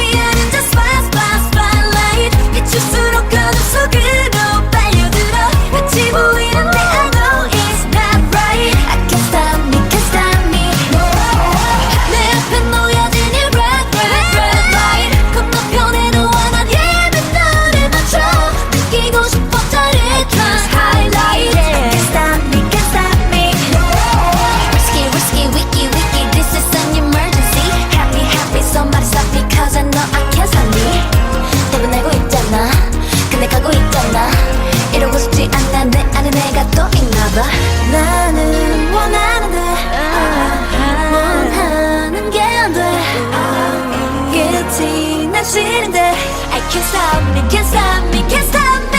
취하는 저 spotlight 비출수록 어둠 속으로 빨려들어 끝이 보이는데 I know it's not right I can't stop me, can't stop me 내 앞에 놓여진 이 red light 건너편에 너와 난 예쁜 너를 맞춰 느끼고 싶어 짜릿한 highlight I can't stop me, can't stop me Risky, risky, wiki, wiki This is an emergency Happy, happy, somebody stop me Cause I know I can't stop me 대변하고 있잖아 근데 가고 있잖아 이러고 싶지 않아 내 안에 내가 또 있나봐 나는 원하는데 원하는 게 안 돼 끝이 난 싫은데 I can't stop me, can't stop me, can't stop me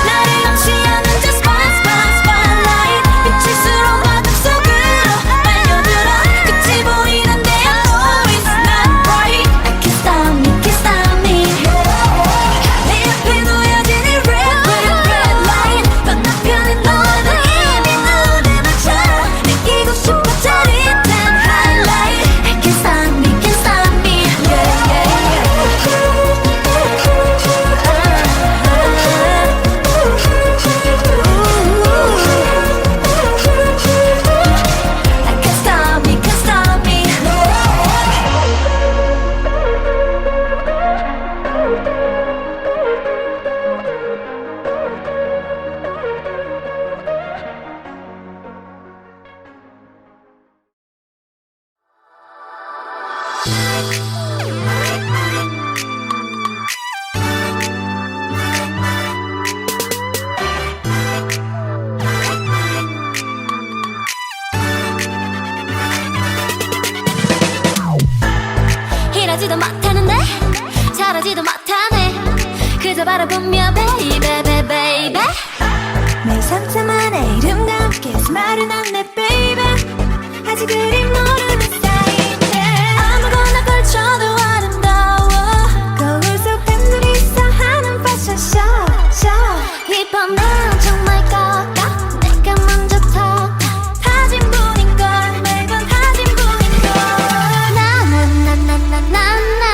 나를 염치하는 저 spotlight 비칠수록 어둠 속으로 빨려들어 끝이 보이는데 I know it's not right I can't stop me, can't stop me 내 앞에 놓여진 이 red light 건너편에 너와 나 이미 눈을 맞춰 느끼고 싶어 짜릿한 highlight I can't stop me, can't stop me yeah, yeah, I can't stop me, can't stop me 이러지도 못하는데 저러지도 못하네 그저 바라보며 baby baby baby 내 상처만의 이름과 함께 스마일은 안내 baby 아직 그림 모르는 사이인데 아무거나 걸쳐도 아름다워 거울 속 팬들이 있어 하는 패션 show 이번 난 정말 꺾어 내가 먼저 턱 타진 분인걸 매번 타진 분인걸 나나나나나나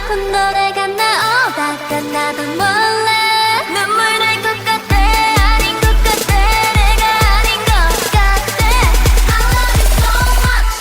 곧 노래가 나오다가 나도 몰래 눈물 날 것 같아 아닌 것 같아 내가 아닌 것 같아 I love you so much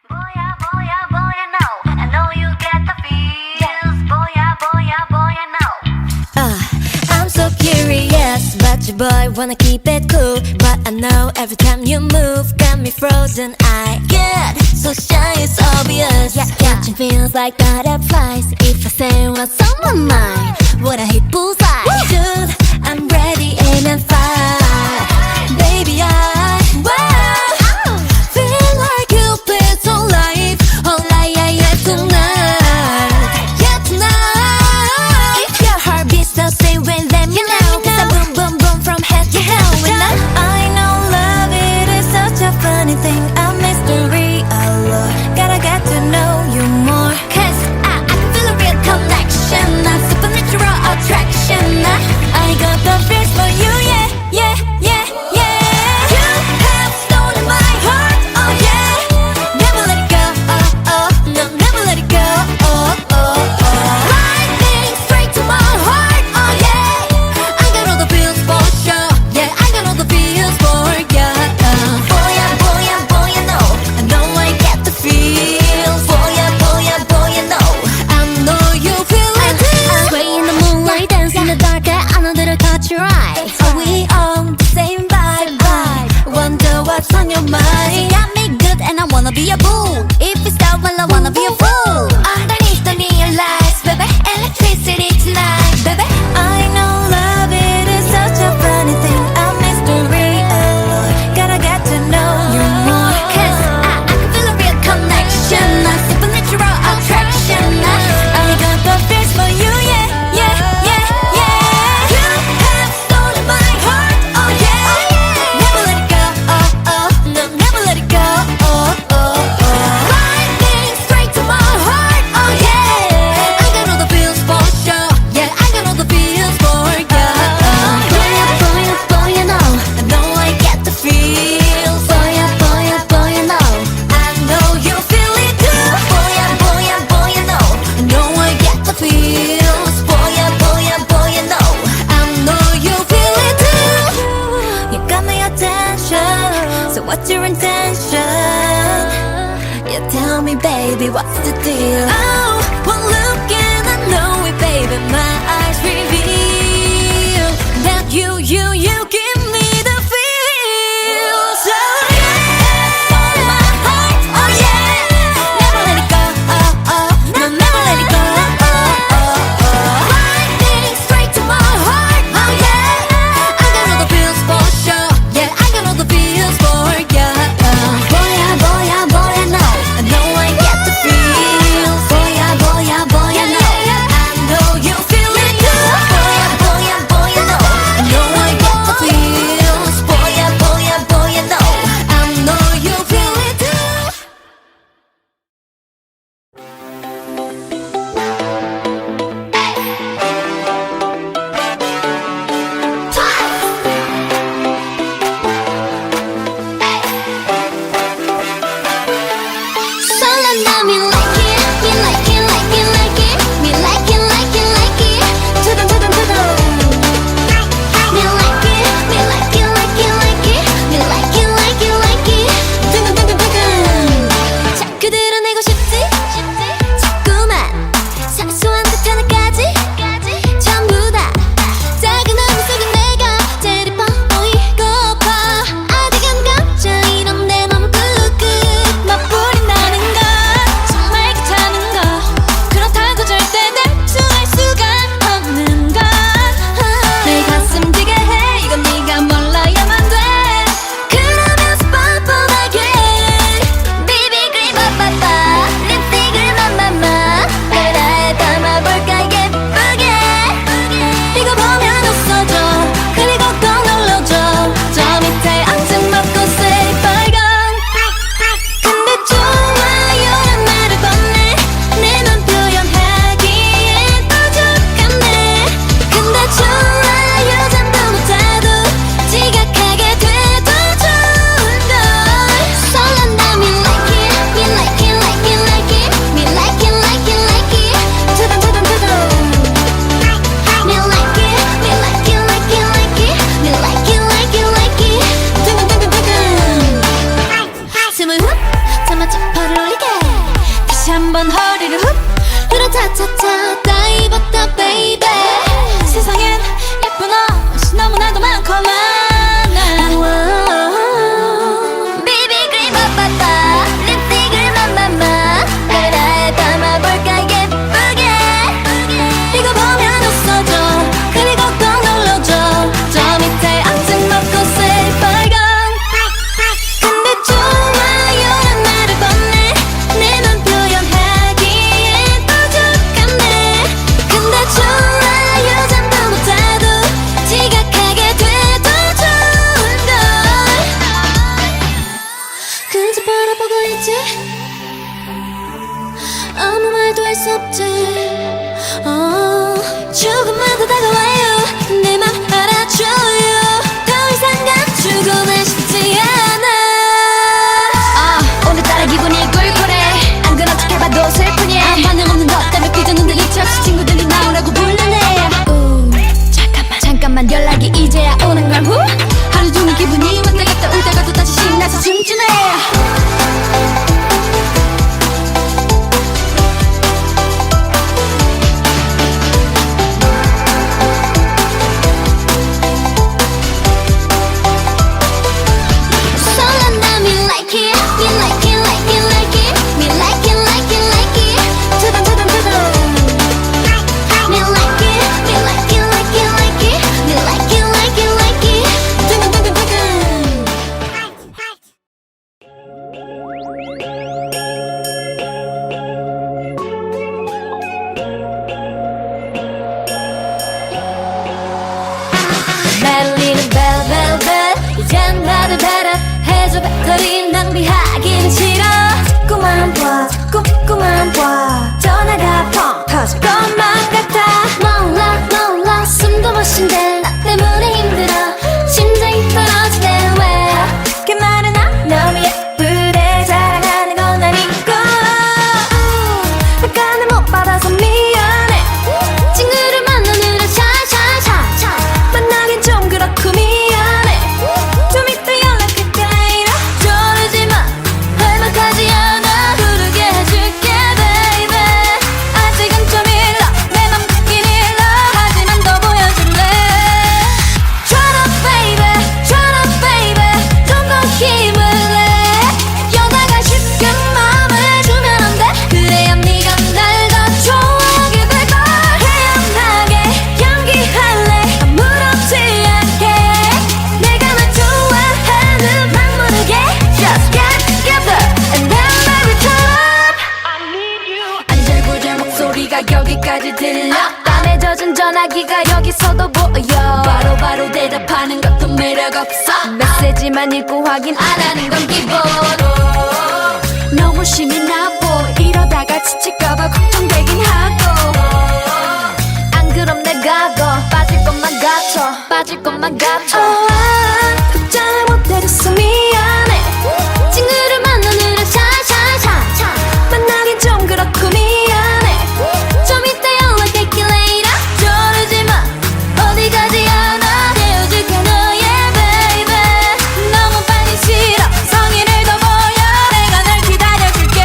Boya, boya, boya, no. I know you get the feels. Boya, boya, boya, no. I'm so curious, but your boy wanna keep it cool. But I know every time you move, got me frozen. I get so shy, it's obvious. Yeah, catching feels like butterflies. If I say what's on my mind, would I hit bullseye? Dude, I'm ready, aim and fire. Baby, feel like Cupid's on life. Oh, yeah, tonight. Yeah, tonight. If your heart beats the same way, let me know. 'Cause I boom, boom, boom from head to toe. I know love, it is such a funny thing. A mystery, allure. Gotta get to know you more. 'Cause I can feel a real connection. A supernatural attraction. I got the feels for you, yeah, yeah, yeah, yeah. You have stolen my heart, oh yeah. Never let it go, oh, oh. No, never let it go, oh, oh, oh. Lightning straight to my heart, oh yeah. I got all the feels for sure, yeah. I got all the feels for ya. Boya, boya, boya, no. I know I get the feels. Boya, boya, boya, no. I know you feel it too. Sway in the moonlight, dance in the dark. I know that I caught your eye. Are we on the same vibe? Wonder what's on your mind. You got me good and I wanna be a fool. If you stop, well I wanna be a fool. Underneath the neon lights, baby, electricity tonight, baby. I know love, it is such a funny thing. A mystery, allure. Gotta get to know you more. 'Cause I can feel a real connection. A supernatural attraction. I got the feels for you, yeah, yeah, yeah, yeah. You have stolen my heart, oh yeah. Never let it go, oh, oh. No, never let it go, oh, oh, oh. Lightning straight to my heart, oh yeah. I got all the feels for sure, yeah. I got all the feels for ya. Boya, boya, boya, no. I know I get the feels. Boya, boya, boya, no. I know you feel it too. Boya, boya, boya, no. I know I get the feels. Boya, boya, boya, no. I know you feel it too. You got my attention. So what's your intention? Yeah, tell me, baby, what's the deal? Oh, one look and I know it, baby. My eyes reveal that you give me the feels. Oh yeah, on my heart, oh yeah. Never let it go, oh oh. No, never let it go, oh oh oh. Lightning straight to my heart, oh yeah. I got all the feels for sure, yeah. I got all the feels for ya. Boya, boya, boya, no. I know I get the feels. Boya, boya, boya, no. I know you feel it 무섭지 조금만 더 다가와요 내 맘 알아줘요 더 이상 감추고는 싶지 않아 오늘따라 기분이 꿀꿀해 안 그런 척 해봐도 슬프니 반응 없는 것 때문에 삐졌는데 이치 없이 친구들이 나오라고 불러내 잠깐만 연락이 이제야 오는 걸 후 하루 종일 기분이 왔다 갔다 울다가 또 다시 신나서 춤추네 이젠 나를 배려해줘 배터리 낭비하긴 싫어 자꾸만 봐 전화가 펑 터질 것만 같아 몰라 숨도 못 쉰대 나 때문에 힘들어 심장이 떨어지네 왜 그 말은 너무 예쁘대 자랑하는 건 아니고 약간은 못 받아서 미안해 친구를 만나느라 샤샤샤 만나긴 좀 그렇고 미안해 좀 이따 연락할게 저러지마 할만하지 않아 부르게 해줄게 baby 아직은 좀 일러 내 맘 듣긴 일러 하지만 더 보여줄래 Shut up baby 좀 더 힘을 내 여자가 쉽게 마음을 주면 안 돼 그래야 네가 날 더 좋아하게 될걸 태연하게 연기할래 아무렇지 않게 내가 널 좋아하는 막 모르게 Just get together and then baby turn up I need you 아니 절구절 목소리가 여기까지 들려 땀에 젖은 전화기가 여기서도 보여 바로바로 대답하는 것도 매력 없어 메시지만 읽고 확인 안 하는 건 기본 너무 심이 나보 이러다가 지칠까봐 걱정되긴 하고 안 그럼 내가 더 빠질 것만 같아 답장을 못해줘서 미안해 친구를 만나느라 샤샤샤 만나긴 좀 그렇고 미안해 좀 이따 연락할게 later 저러지마 어디 가지 않아 헤어질게 너의 baby 너무 빨리 싫어 성의를 더 보여 내가 널 기다려줄게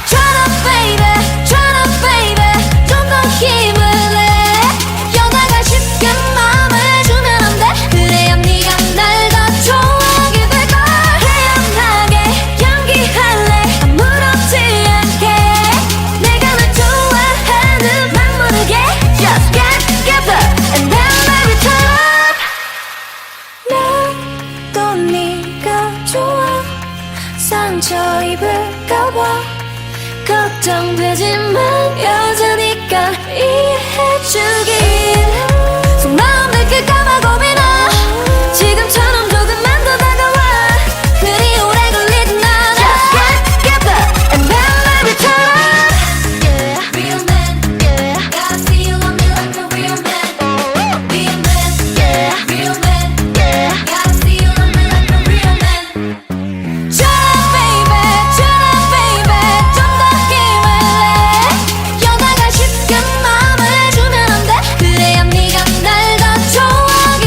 Shut up baby 좀 더 힘을 내 여자가 쉽게 마음을 주면 안 돼 그래야 네가 날 더 좋아하게 될걸 태연하게 연기할래 아무렇지 않게 내가 널 좋아하는 막 모르게 Just get together and then baby turn up 나도 네가 좋아 상처 입을까봐 걱정되지만 여자니까 이해해주길 속마음 들킬까봐 고민아 지금처럼 조금만 더 다가와 그리 오래 걸리진 않아 Just get together and then baby turn up yeah. Real man yeah. Gotta feel on me like a real man Real man yeah. Real man yeah. Gotta feel on me like a real man Shut up baby 좀 더 힘을 내 여자가 쉽게 마음을 주면 안 돼 그래야 네가 날 더 좋아하게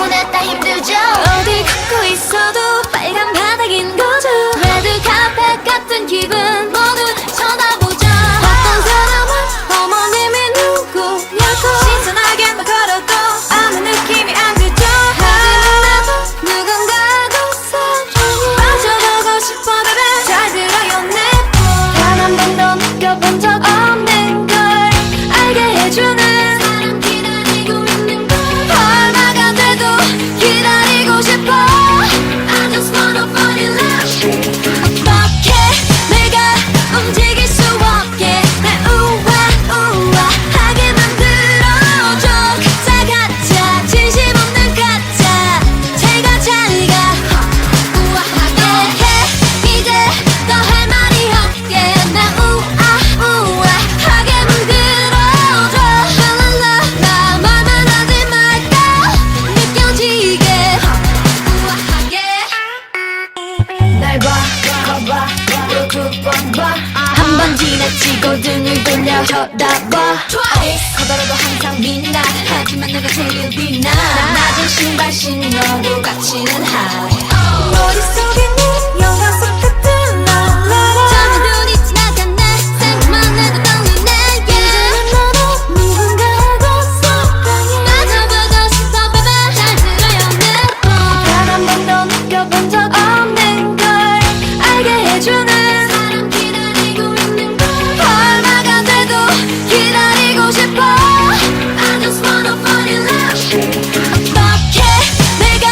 주문했다 힘들죠 어디 걷고 있어도 빨간 바닥인 거죠 레드 카펫 같은 기분 모두 쳐다보죠 어떤 사람은 어머님이 누구냐고 신선하게만 걸어도 아무 느낌이 안 들죠 하지만 나도 누군가하고 사랑에 빠져보고 싶어 baby 잘 들어요 단 한 번도 느껴본 적 없는 걸 알게 해주는 사람 기다리고 있는 걸 얼마가 돼도 기다리고 싶어 I just wanna fall in love 어떻게 내가 움직일 수 없게 날 우아하게 만들어줘 가짜 가짜 진심 없는 가짜 제가 잘가 우아하게 해 이제 더 할 말이 없게 날 우아하게 만들어줘 랄랄라 나 말만 하지 말까 느껴지게 우아하게 날 봐, 봐봐, 또 두 번 봐. 한 번 지나치고 등을 돌려 쳐다봐. 커다라도 항상 빛나. 하지만 내가 제일 빛나. 낮은 신발 신어도 갇히는 high. 머릿속에 네 영화 속 같은 랄라라. 잠이 눈이 지나갔네. 생각만 해도 떨리네. 이제는 너도 누군가하고 사랑해. 맞아보고 싶어, baby. 잘 들어요, 내 말. 단 한 번도 느껴본 적 없는 걸 알게 해주는 사람 기다리고 있는 걸 얼마가 돼도 기다리고 싶어 I just wanna fall in love 어떻게 내가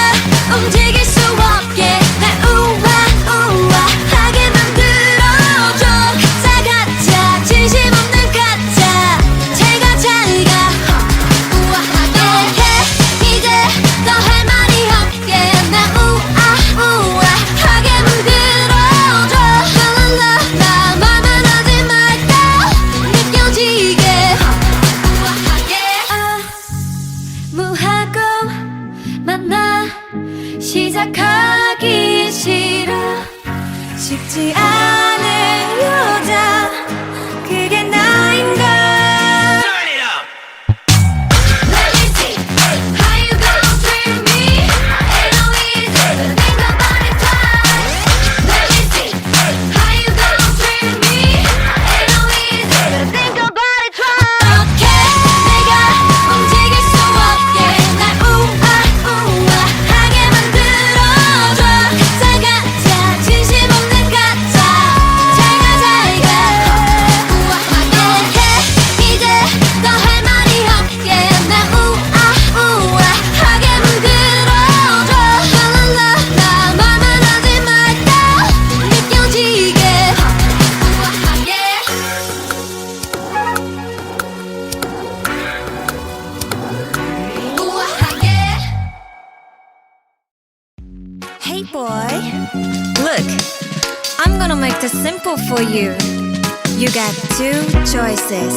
움직일 수 없게 날 우아하게 만들어줘 가짜 가짜 진심 없는 가짜 제가 잘가 우아하게 해 이제 더 할 말이 없게 날 우아하게 만들어줘 랄랄라 나 말만 하지 말까 느껴지게 우아하게 무하고 만나 시작하기 싫어 쉽지 않은 여자 그게 나인가 Turn it up. Let me see how you gon' treat me. Ain't no easy, but think about it twice. Let me see how you gon' treat me. Ain't no easy, but think about it twice. 어떻게 내가 움직일 수 없게 날 우아하게 만들어줘 가짜 가짜 진심 없는 가짜 제가 잘가 우아하게 해 이제 더 할 말이 없게 날 우아하게 만들어줘 랄랄라 나 말만 하지 말까 느껴지게 우아하게 우아하게 Hey boy, look, I'm gonna make this simple for you. You got two choices,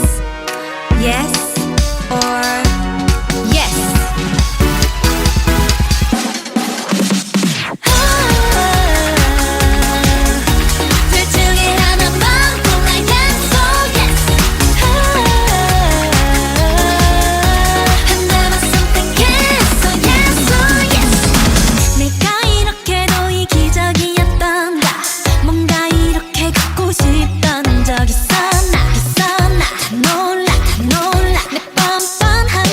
yes or yes. 둘 중에 하나만 골라 yes or yes 하나만 선택했어 yes or yes 내가 이렇게도 이기적이었던가 뭔가 이렇게 갖고 싶던 적 있었나 다 놀라 내 뻔뻔한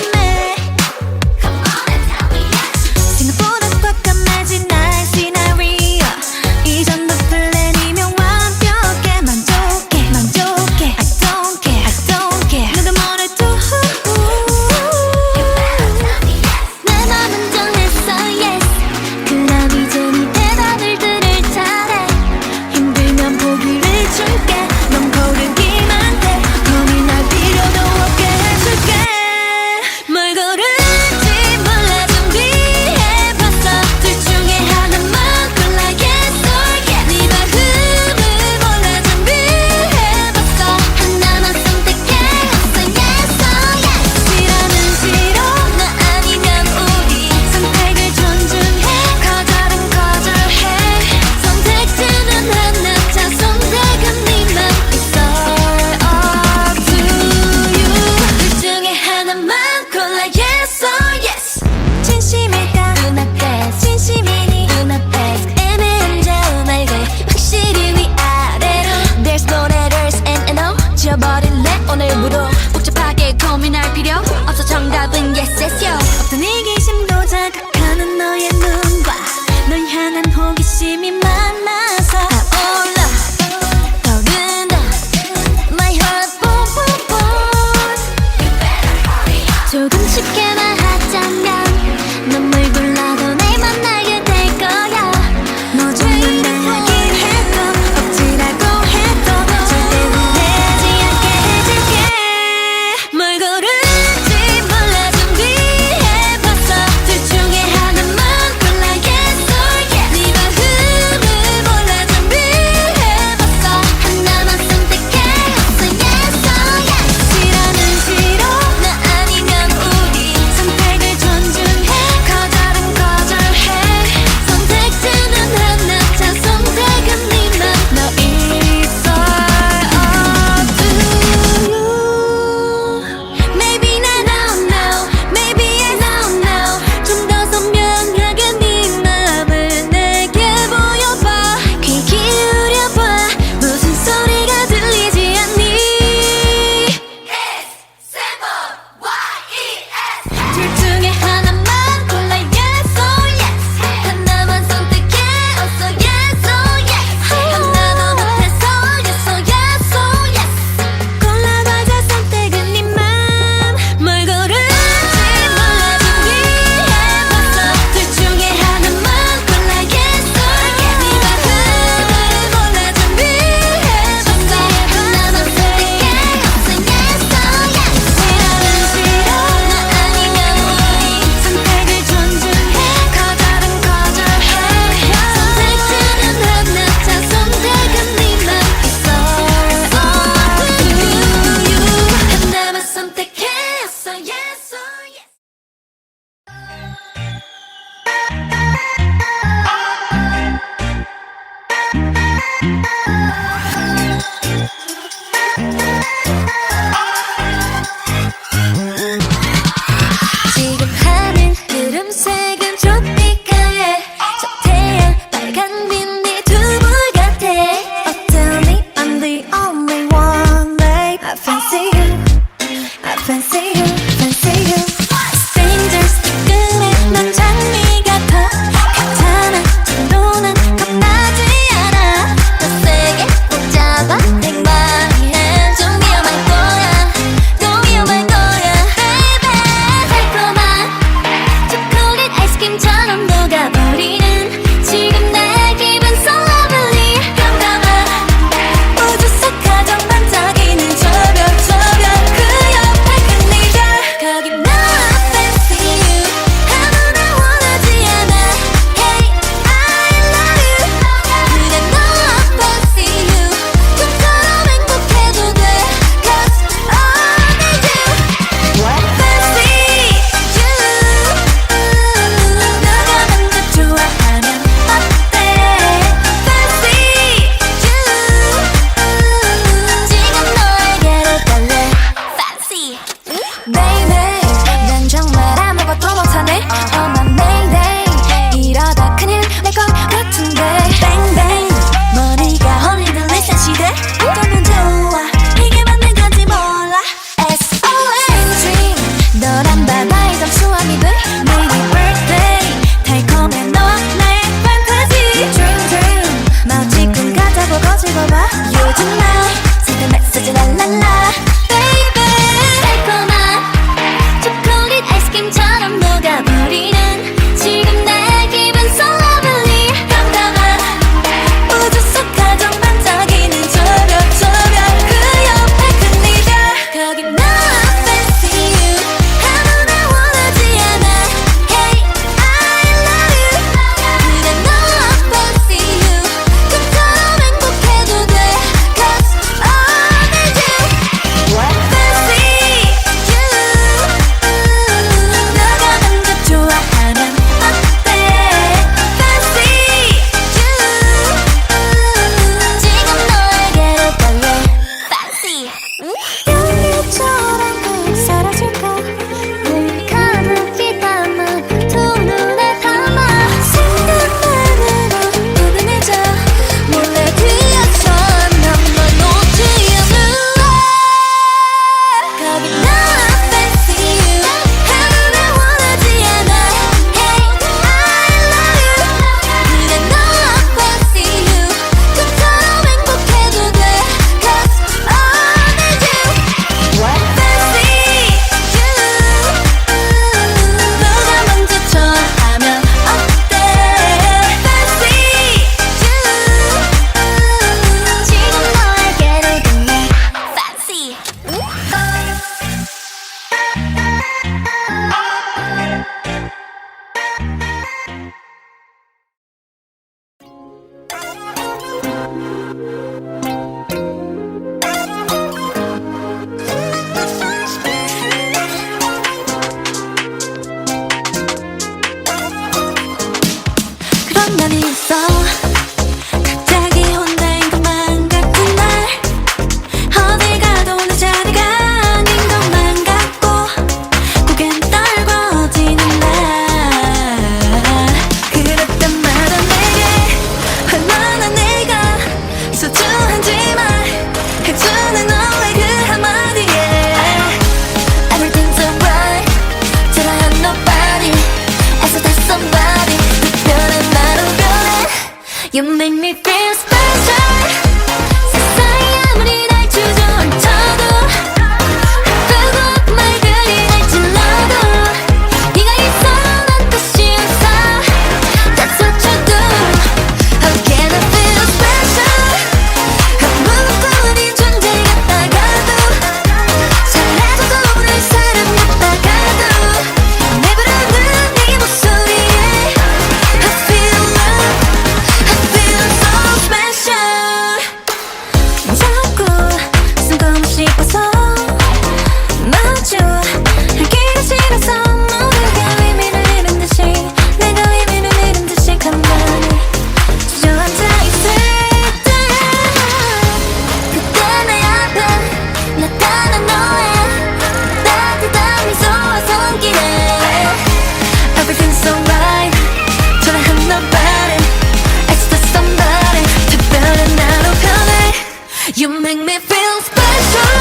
You make me feel special.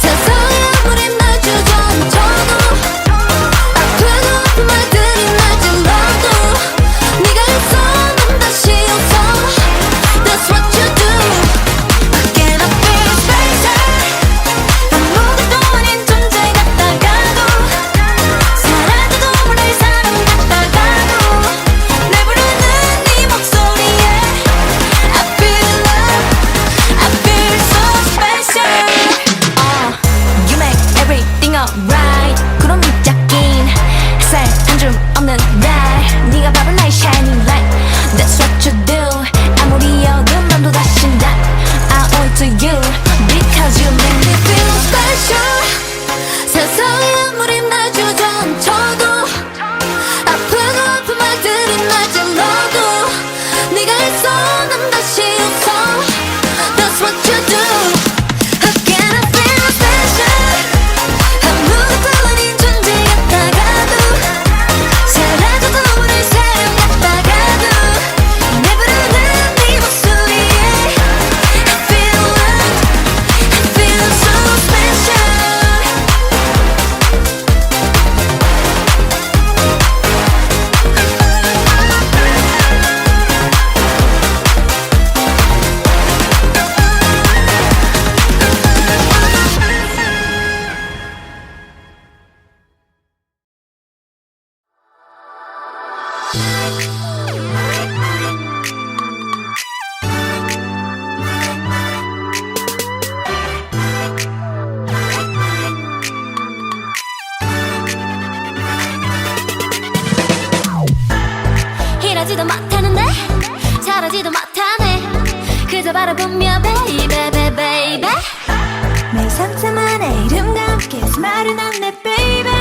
세상에 아무리 날 주저앉혀도 아프고 아픈 말들이 날 찔러도 네가 있어 난 다시 웃어. That's what you do. Again I feel special. 아무것도 아닌 존재 같다가도 사라져도 모를 사람 같다가도 날 부르는 네 목소리에 I feel love. I feel so special. You make everything alright. 구름 밑잡긴 햇살 한 줌 없는 날 네가 바로 나의 shining light. That's what you do. 아무리 어두운 밤도 다신다. I owe it to you because you make me feel special. 세상에 아무리 날 주저앉혀도 아프고 아픈 말들이 날 찔러도 네가 있어 난 다시 웃어. That's what you do. Again I feel special. 아무것도 아닌 존재 같다가도 사라져도 모를 사람 같다가도 날 부르는 네 목소리에 I feel love. I feel so special. 이러지도 못하는데 잘하지도 못하네. 그저 바라보며 baby baby baby. 매일 상상만의 이름과 함께 스마일은 안내 baby.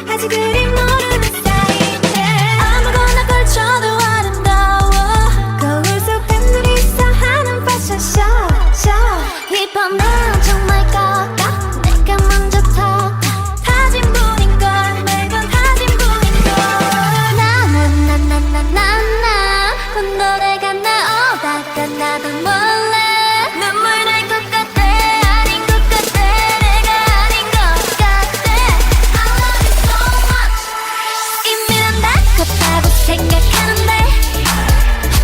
아직 그림 모르는 사이인데 아무거나 걸쳐도 아름다워. 거울 속 팬들이 있어 하는 패션 쇼. 힙합 난 정말 꺾어. 내가 먼저 턱 타진 분인걸. 매번 타진 분인걸. 나나나나나나 그 노래가 나오다가 나도 몰래 눈물 날 것 같아. 아닌 것 같아. 내가 아닌 것 같아. I love you so much. 이미 난 다 컸다고 생각하는데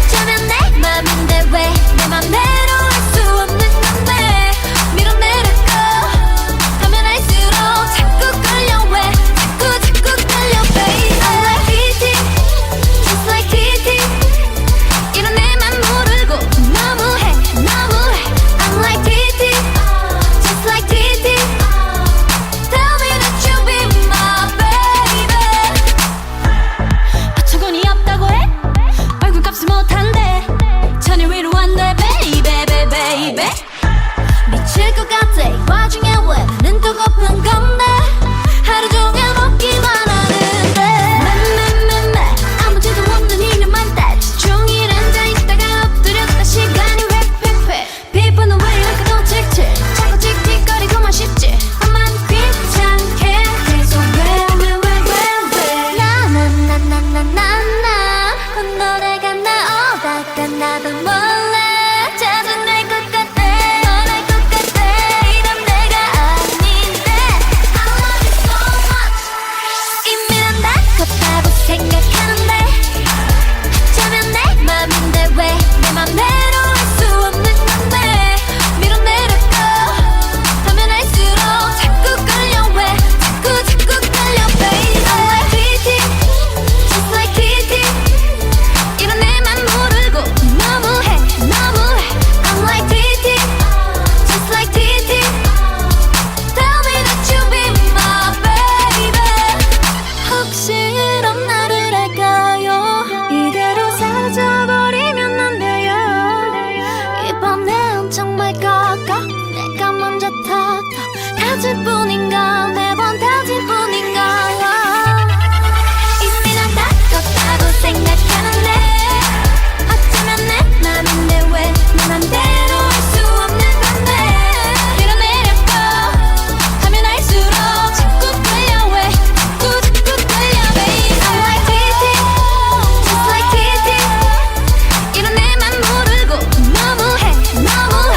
어쩌면 내 맘인데 왜 내 맘대로 할 수 없는 건데 밀어내려고 하면 할수록 자꾸 끌려. 왜 자꾸 끌려 baby. I like TT just like TT. 이런 내맘 모르고 너무해 너무해. I'm like TT just like TT. Tell me that you be my baby. 어처구니 없다고 해? 얼굴값을 못한대. 천일 위로 한대 baby baby baby. 미칠 것 같아 이 와중에 왜 눈 뜨고 픈 건데 하루 종일 먹기만 하는데. 맘맘맘맘 아무지도 없는 이름만 따지 종일 앉아있다가 엎드렸다 시간이 획획획. 피부는 왜 이렇게 더 칙칙 자꾸 틱틱거리고만 싶지. 나만 귀찮게 계속 왜 나나나나나나 그 노래가 나오다가 나도 몰래 짜증날 것 같아. 너날 것 같아. 이런 내가 아닌데 I love you so much. 이미 난 다 컸다고 생각하는데 어쩌면 내 맘인데 왜 내 맘대로 할 수 없는 건데 밀어내려고 하면 할수록 자꾸 끌려. 왜 자꾸 끌려 baby. I like TT just like TT. 이런 내맘 모르고 너무해 너무해. I'm like TT just like TT. Tell me that you be my baby. 혹시 이런 나를 할까요? 이대로 사라져버리면 안 돼요. 이 밤 내은 정말 꺾어. 내가 먼저 턱턱 타질 뿐인가. 매번 타질 뿐인가. 이미 난 다 컸다고 생각하는데 어쩌면 내 맘인데 왜 내 맘대로 할 수 없는 건데 밀어내려고 하면 할수록 자꾸 끌려. 왜 자꾸 끌려 baby. I like TT just like TT. 이런 내맘 모르고 너무해 너무해.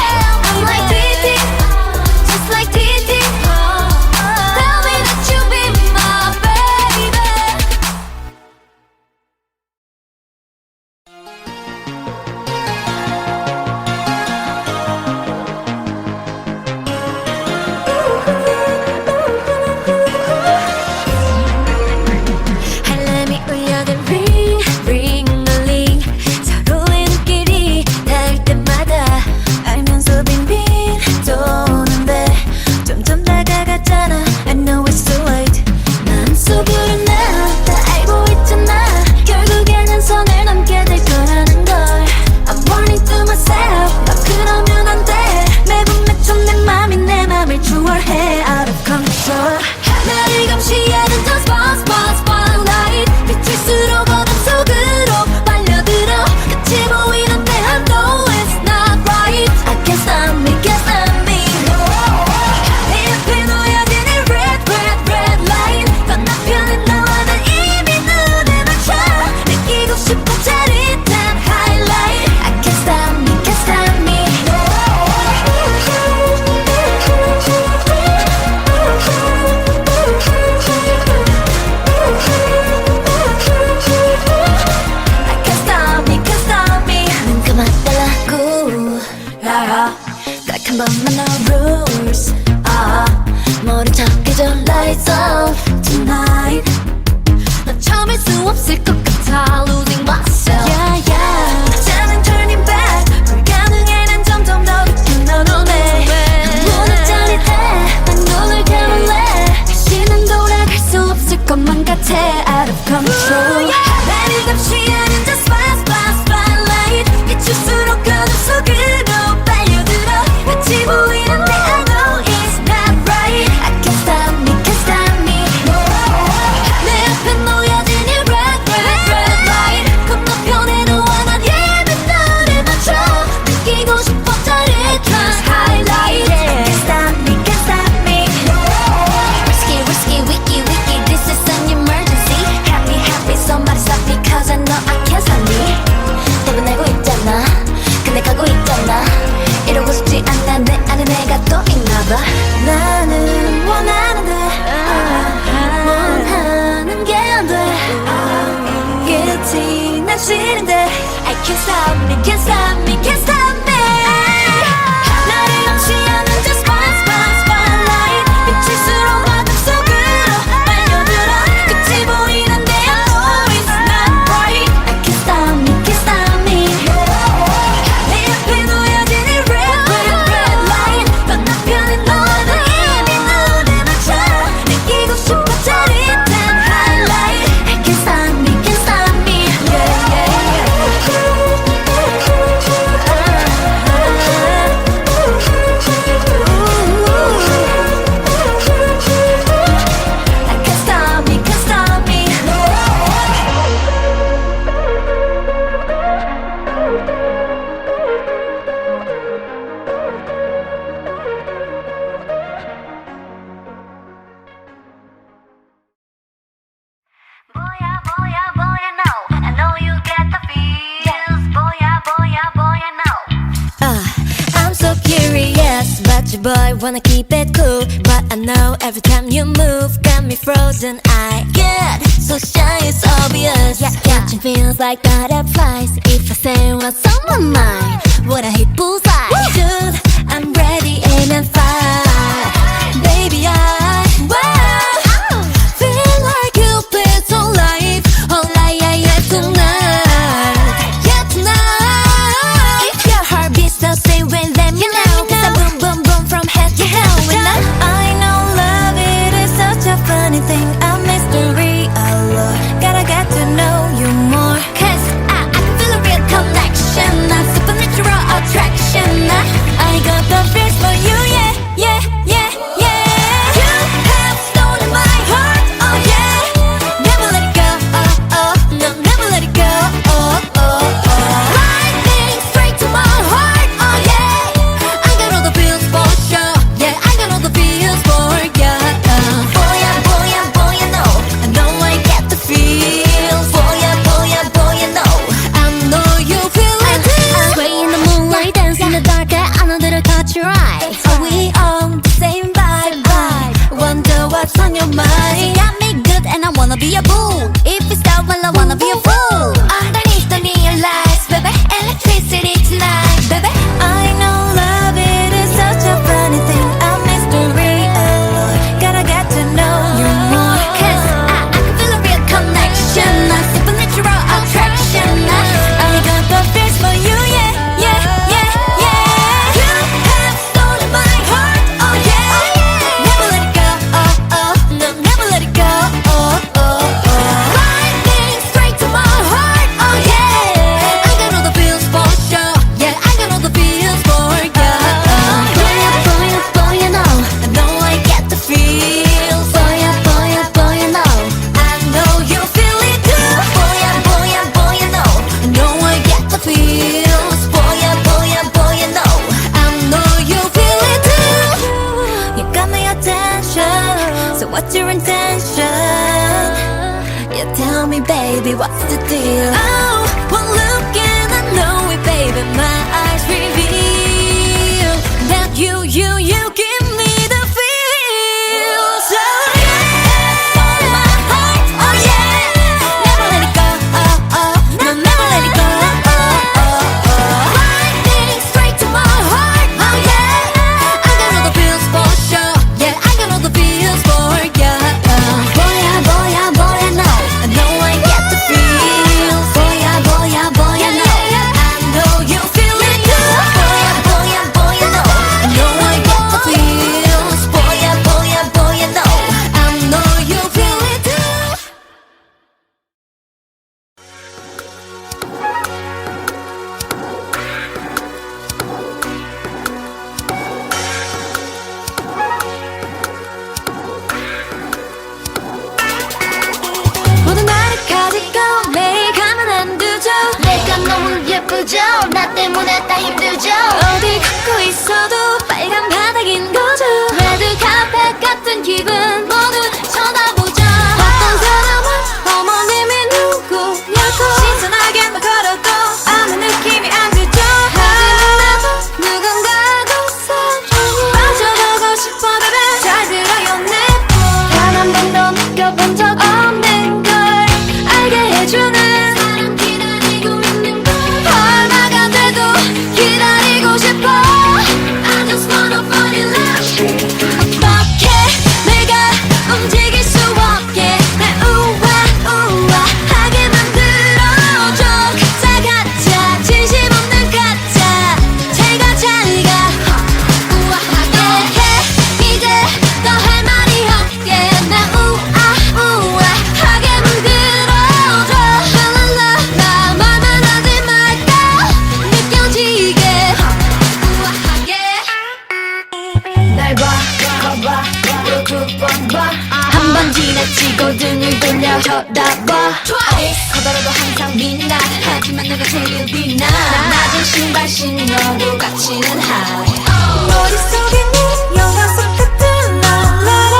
no rules. 머리 적게 좀 lights off tonight. 난 참을 수 없을 것 같아 losing myself. Yeah, yeah. 이제는 turning back. 불가능해 난 점점 더 깊은 너 눈에. 문을 짜릿해. 난 눈을 감을래. 다시는 돌아갈 수 없을 것만 같아 out of control. 나를 감시 하는 저 spotlight. 비출수록 어둠 속으로 빨려들어. 같이 보이는데 I know it's not right. I can't stop me, can't stop me. 내 앞에 놓여진 이 red light. 건너편에 너와 난 예쁜 너를 맞춰. 느끼고 싶어 짜릿한 highlight. I can't stop me, can't stop me. Risky, risky, wicky, wicky. This is an emergency. Happy, happy, somebody stop me. Cause I know I can't stop me. 대변하고 있잖아. 근데 가고 있잖아. 이러고 싶지 않아. 내 안에 내가 또 있나봐. 나는 원하는데 원하는 게 안 돼. 끝이 난 싫은데 I can't stop me, can't stop me, can't stop me. 나를 감시하는 저 spotlight. 비칠수록 어둠 속으로 빨려들어. 끝이 보이는데 I know it's not right. I can't stop me, can't stop me. 내 앞에 놓여진 이 red light. 건너편에 너와 나 이미 눈을 맞춰. 느끼고 싶어 짜릿한 highlight. I can't stop me, can't stop me. Yeah, yeah, I can't stop me, can't stop me. Boya, no. I know you get the feels. Boya, no. I'm so curious about you, boy. Wanna keep it cool, but I know every time you move, got me frozen. I get so shy, it's obvious. Catching feels like butterflies. If I say what's on my mind, would I hit bullseye? Dude, I'm ready, aim and fire. Baby, I feel like Cupid's on life. Oh, yeah, tonight. Yeah, tonight. If your heart beats the same way, let me know. Cause I boom, boom, boom from head to toe. I know love, it is such a funny thing. A mystery, allure. Gotta get to know you more. Cause I can feel a real connection. A supernatural attraction. I got the feels for you, yeah, yeah, yeah, yeah. You have stolen my heart, oh yeah. Never let it go, no, never let it go, Lightning straight to my heart, oh yeah. I got all the feels for sure, yeah, I got all the feels for ya. Boya, no, I know I get the feels. Boya, no, I know you feel it too. Sway in the moonlight, dance in the dark, I know that I caught your eye. Are we on the same vibe? Wonder what's on your mind. You got me good and I wanna be a fool. If you stop, well I wanna be a fool. Underneath the neon lights, baby, electricity tonight, baby. I know love, it is such a funny thing. A mystery, allure. Gotta get to know you more. Cause I can feel a real connection. A supernatural attraction. I got the feels for you, yeah, yeah, yeah, yeah. You have stolen my heart, oh yeah. Never let it go, no, never let it go, Lightning straight to my heart, oh yeah. I got all the feels for sure, yeah, I got all the feels for ya. Boya, no, I know I get the feels. Boya, no, I know you feel it too. Boya, no, I know I get the feels. Boya, no, I know you feel it too. You got my attention, so what's your intention? Yeah, tell me, baby, what's the deal? Oh, one look and I know it, baby. My eyes reveal that you give me the feels. Oh yeah, my heart, oh yeah. Never let it go, no, never let it go, Lightning straight to my heart, oh yeah. 주문했다 힘들죠 어디 걷고 있어도 빨간 바닥인 거죠 레드 카펫 같은 기분 모두 쳐다보죠 어떤 사람은 어머님이 누구냐고 신선하게만 걸어도 아무 느낌이 안 들죠 하지만 나도 누군가하고 사랑해 빠져보고 싶어 baby 잘 들어요 단 한 번도 느껴본 적 없는 걸 알게 해주는 사람 기다리고 있는 걸 얼마가 돼도 기다리고 싶어 I just wanna fall in love 어떻게 내가 움직일 수 없게 날 우아하게 만들어줘 가짜 가짜 진심 없는 가짜 제가 잘가 우아하게 해 이제 더 할 말이 없게 날 우아하게 만들어줘 랄랄라 나 말만 하지 말까 느껴지게 우아하게 날 봐, 거봐, 또 두 번 봐. 한 번 지나치고 등을 돌려 쳐다봐. 커다라도 항상 빛나. 하지만 내가 제일 빛나. 낮은 신발 신어도 갇히는 high. 머릿속에 네 영화 속 같은 날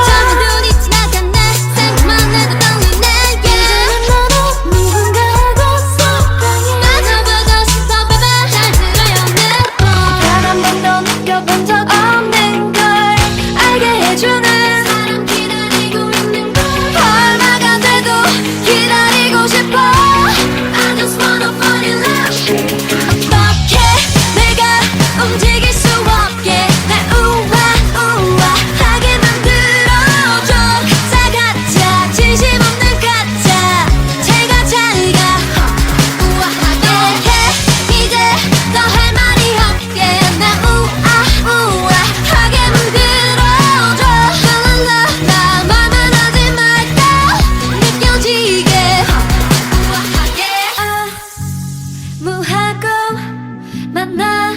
잠이 눈이 지나갔네. 생각만 해도 떨리네. 이제는 너도 누군가하고 사랑해. 맞아보고 싶어, baby. 잘 들어요, 내 말. 단한 번도 느껴본 적 없는 걸 알게 해주는 사람 기다리고 있는 걸 얼마가 돼도 기다리고 싶어 I just wanna fall in love 어떻게 내가 움직일 수 없게 날 우아하게 만들어줘 가짜 가짜 진심 없는 가짜 제가 잘가 우아하게 해 이제 더 할 말이 없게 날 우아하게 만들어줘 랄랄라 나 말만 하지 말까 느껴지게 우아하게 무하고 만나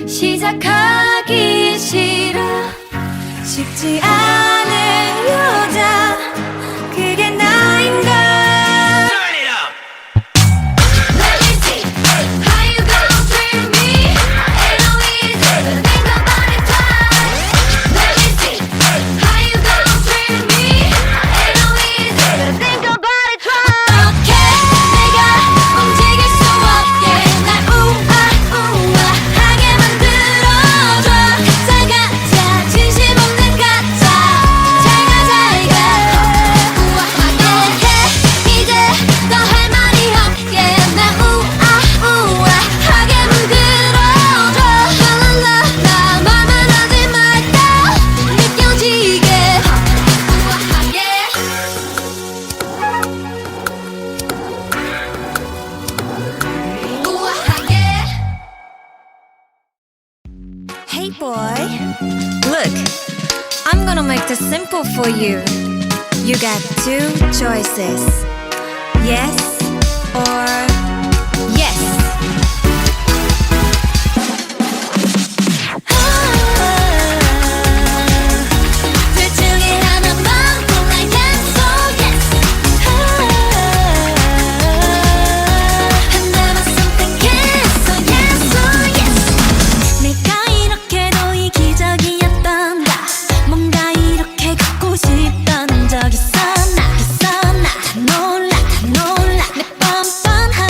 시작하기 싫어 쉽지 않은 여자 그게 나인가 Turn it up. Let me see how you gon' treat me Ain't no easy to think about it twice Let me see how you gon' treat me Ain't no easy to think about it twice 어떻게 내가 움직일 수 없게 날 우아하게 만들어줘 가짜 가짜 진심 없는 가짜 제가 잘가 우아하게 해 이제 더 할 말이 없게 날 우아하게 만들어줘 랄랄라 나 말만 하지 말까 느껴지게 우아하게 우아하게 Hey boy, look, I'm gonna make this simple for you. You got two choices. Yes or yes. 둘 중에 하나만 골라 yes or yes 하나만 선택했어 yes or yes 내가 이렇게도 이기적이었던가 뭔가 이렇게 갖고 싶던 적 있었나 놀라 내 뻔뻔한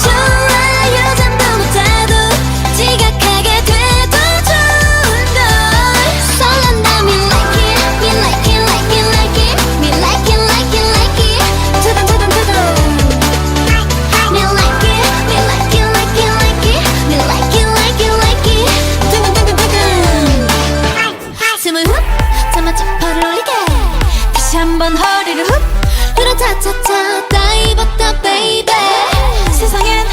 좋아 요즘도 못해도 지각하게 돼도 좋은걸 설렌다 me like it me like it like it like it me like it like it like it 두근 두근 두근 me like it me like it like it like it me like it like it like it 두근 두근 두근 숨을 훅 참아 지퍼를 올리게 다시 한번 허리를 훅 들어 차차차 다 입었다 baby 세상엔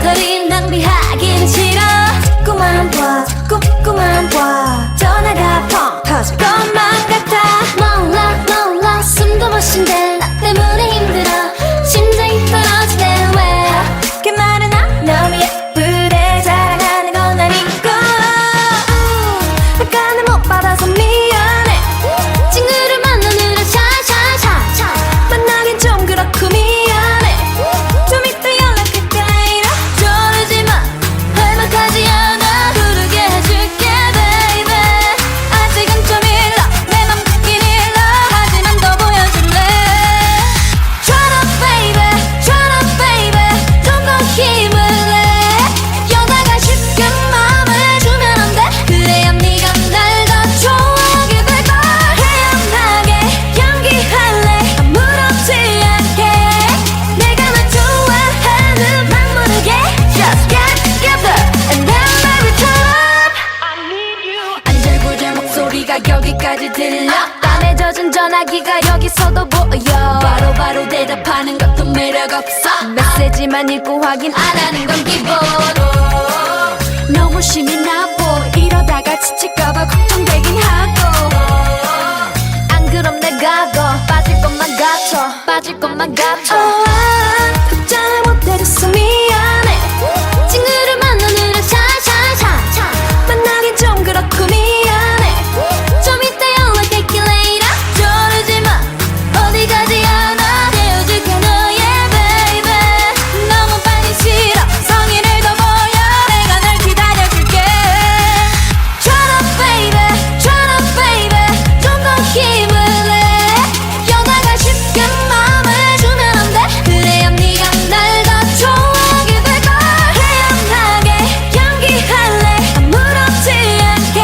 별거리 낭비하긴 싫어. 자꾸만 봐 자꾸만 봐 전화가 펑 터질 것만 같아. 몰라 숨도 못 쉰대. 나 때문에 힘들어. 심장이 떨어지네 왜. 그 말은 너무 예쁘대. 자랑하는 건 아니고 약간은 못 받아서 미안해. 친구를 만나느라 샤샤샤샤. 만나긴 좀 그렇고 미안해. 좀 이따 연락할게 later. 저러지마 할만하지 않아. 부르게 해줄게 baby. 아직은 좀 일러 내 맘 듣긴 일러. 하지만 더 보여줄래. Shut up baby 좀 더 힘을 내. 여자가 쉽게 마음을 주면 안 돼. 그래야 네가 날 더 좋아하게 될걸. 태연하게 연기할래 아무렇지 않게. 내가 널 좋아하는 막 모르게. Just get together and then maybe turn up. 안절부절 목소리가 여기까지 들려. 땀에 젖은 전화기가 여기서도 보여. 바로 대답하는 것도 매력 없어. 메시지만 읽고 확인 안 하는 건 기본. 너무 심이 나보. 이러다가 지칠까봐 걱정되긴 하고. 안 그럼 내가 더 빠질 것만 같아. 답장을 못해줘서 미안해. 친구를 만나느라 샤샤샤. 만나긴 좀 그렇고 미안해. 좀 이따 연락할게 later. 저러지마 어디 가지 않아. 헤어질게 너의 baby. 너무 빨리 싫어. 성의를 더 보여. 내가 널 기다려줄게. Shut up baby 좀 더 힘을 내. 여자가 쉽게 마음을 주면 안 돼. 그래야 네가 날 더 좋아하게 될걸. 태연하게 연기할래 아무렇지 않게.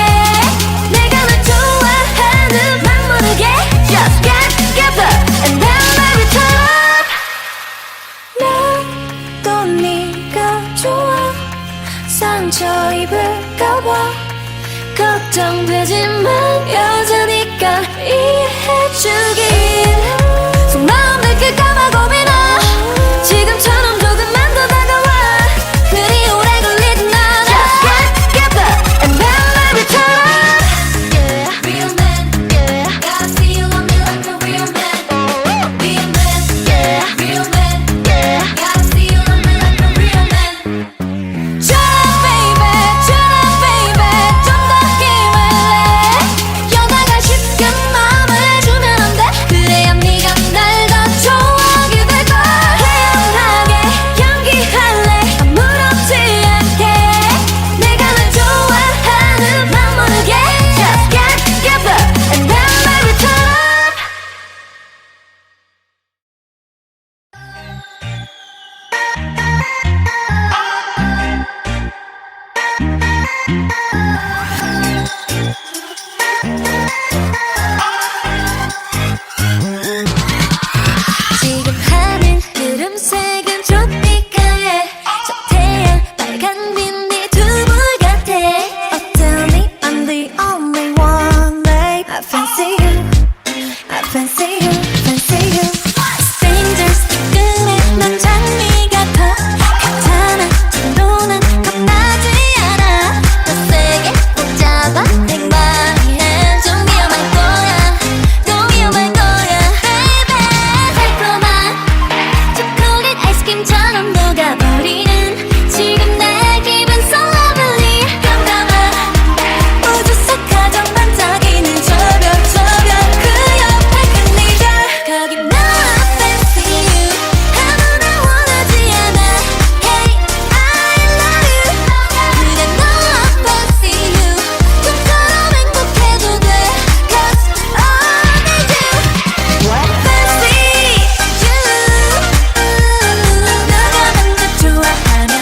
내가 널 좋아하는 막 모르게. Just get together and then maybe turn up. 나도 네가 좋아. 상처 입을까봐 걱정되지만 여자니까 이해해주길. 속마음 들킬까봐 고민아. 지금처럼 조금만 더 다가와. 그리 오래 걸리진 않아. Just get together and then maybe turn up. Yeah, real man. Yeah, gotta feel on me like a real man. Real man. Yeah, real man. Yeah, gotta feel on me like a real man. Shut up baby 좀 더 힘을 내. 여자가 쉽게 마음을 주면 안 돼. 그래야 네가 날 더 좋아하게 될걸. 태연하게 연기할래 아무렇지 않게. 내가 널 좋아하는 맘 모르게. Just get together and then maybe turn up. 지금 하늘 구름색은 트로피칼해. 저 태양 빨간 빈디 두불 같아. Oh tell me I'm the only one, babe. I fancy you, I fancy you, fancy you. Strangers 뜨끈해. 넌 장미 같아. 괜찮아 정도는 겁나지 않아. 더 세게 붙잡아. 내 맘이란 좀 위험할 거야. 너 위험할 거야 baby. 달콤한 초콜릿 아이스크림처럼 녹아버리는 지금 내 기분 so lovely. 깜깜한 우주속 가장 반짝이는 저별 그 옆에 끝내자. 거기 너 fancy you. 아무나 원하지 않아. Hey I love you. 그래 너 fancy you. 꿈처럼 행복해도 돼. Cause I need you. Fancy You. 누가 먼저 좋아하면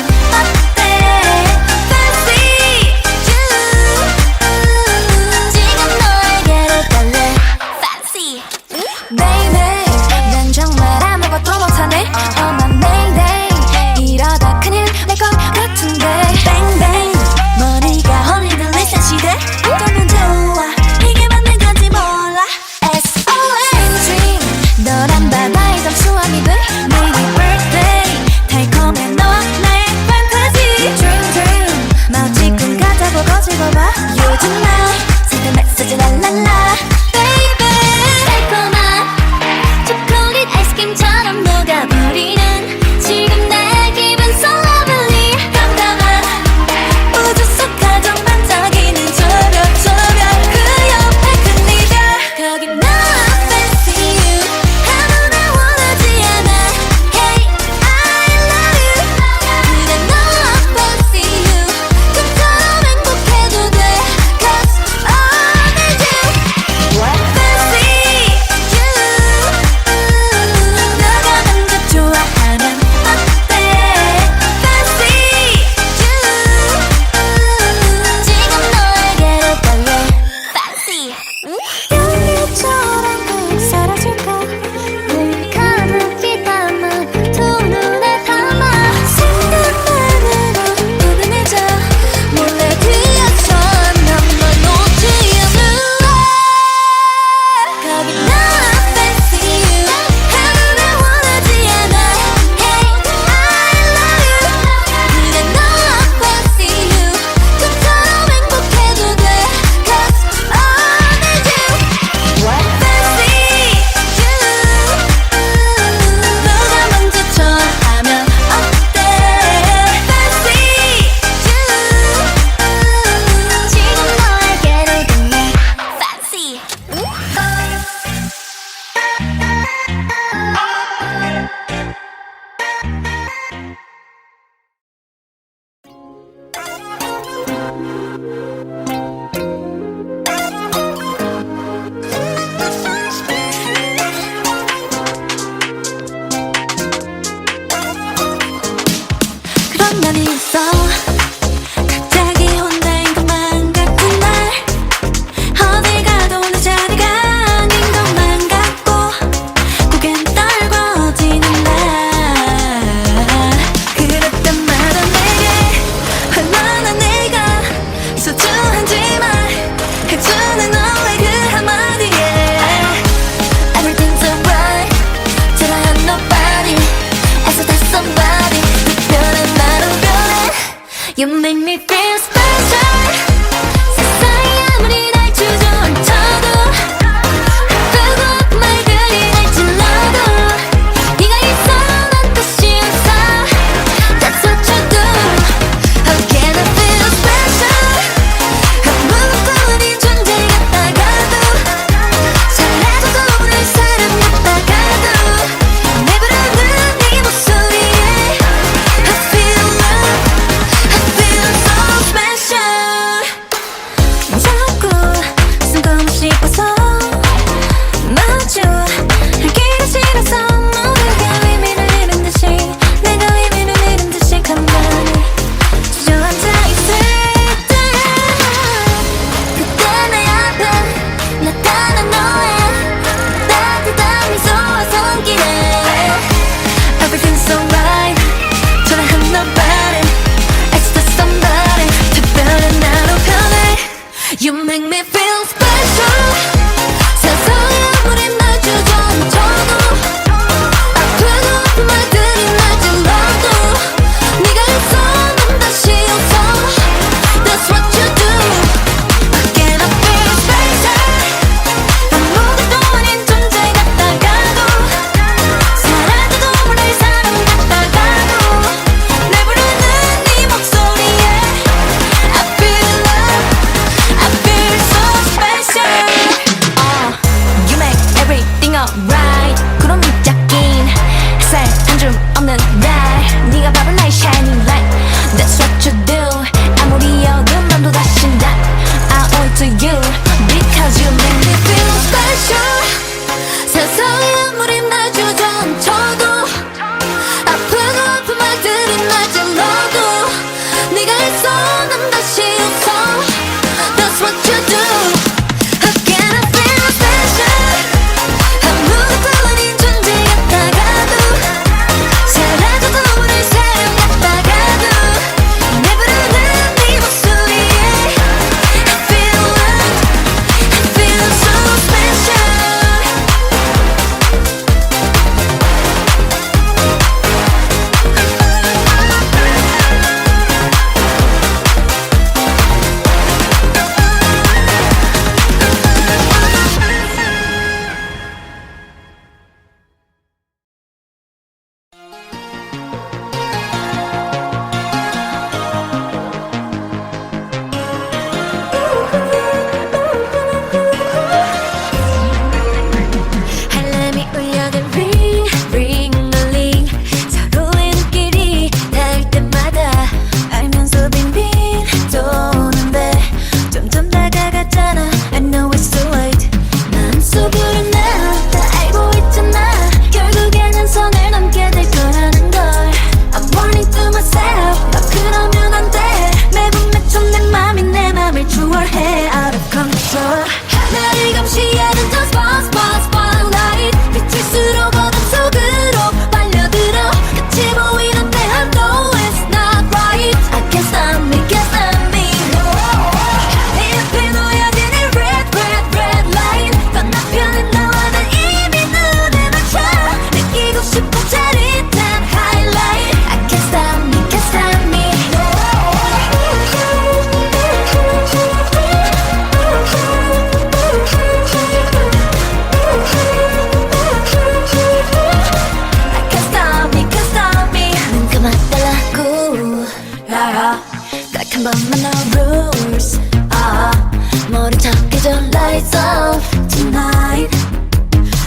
You make me feel special. 세상이 아무리 날 주저앉혀도 아프고 말들이 날 찔러도 네가 있어 난 다시 웃어. That's what you do. How can I feel special? 아무것도 아닌 존재 같다가도 사라져도 날 사람 같다가도 내 부르는 네 목소리에 I feel love. I feel so special. 자꾸 숨고 싶어서 마주 알기가 싫어서 모두가 의미를 잃은 듯이 내가 의미를 잃은 듯이 가만히 주저앉아 있을 때 그때 내 앞에 나타난 너의 따뜻한 미소와 손길에 Everything's alright. 초라한 nobody. It's just somebody. 특별한 나로 변해. You make me feel special. 세상에 아무리 날 주저앉혀도 아프고 아픈 말들이 날 찔러도 네가 있어 난 다시 웃어. That's what you do. How can I feel special? 아무것도 아닌 존재 같다가도 사라져도 모를 사람 같다가도 내 부르는 네 목소리에 I feel love. I feel so special. You make everything alright. 구름이 짝인 햇살 한 줌 없는 날 네가 바로 나의 shining light. That's what you do. 아무리 어두운 밤도 다신다. I owe it to you because you make me feel special. 세상에 아무리 날 주저앉혀도 아프고 아픈 말들이 날 찔러도 네가 있어 난 다시 웃어. That's what you do. How can I feel special? 아무것도 아닌 존재 같다가도 사라져도 모를 사람 같다가도 내 부르는 네 목소리에 I feel love. I feel so special. 알람이 울려든 ring ring ring 서로의 눈길이 닿을 때마다 알면서 빙빙 도는데 점점 다가갔잖아. I know it's too late. 마음속으로 나 다 알고 있잖아. 결국에는 선을 넘게 될 거라는 걸 I'm warning to myself. 너 그러면 안 돼. 매번 맺혀 내 맘이 내 맘을 추월해 out of control. 나를 감시하는 저 spotlight 비칠수록 어둠 속으로 빨려들어. 끝이 보이는데 I know it's not right. I can't stop me, can't stop me. 내 앞에 놓여진 이 red light 건너편에 나와 난 이미 눈에 맞춰. 느끼고 싶은 짜릿한 highlight. I can't stop me, can't stop me. I can't stop me, can't stop me. 눈 감아달라고 딱 한 번만 no rules. 머리 척해져 lights off tonight.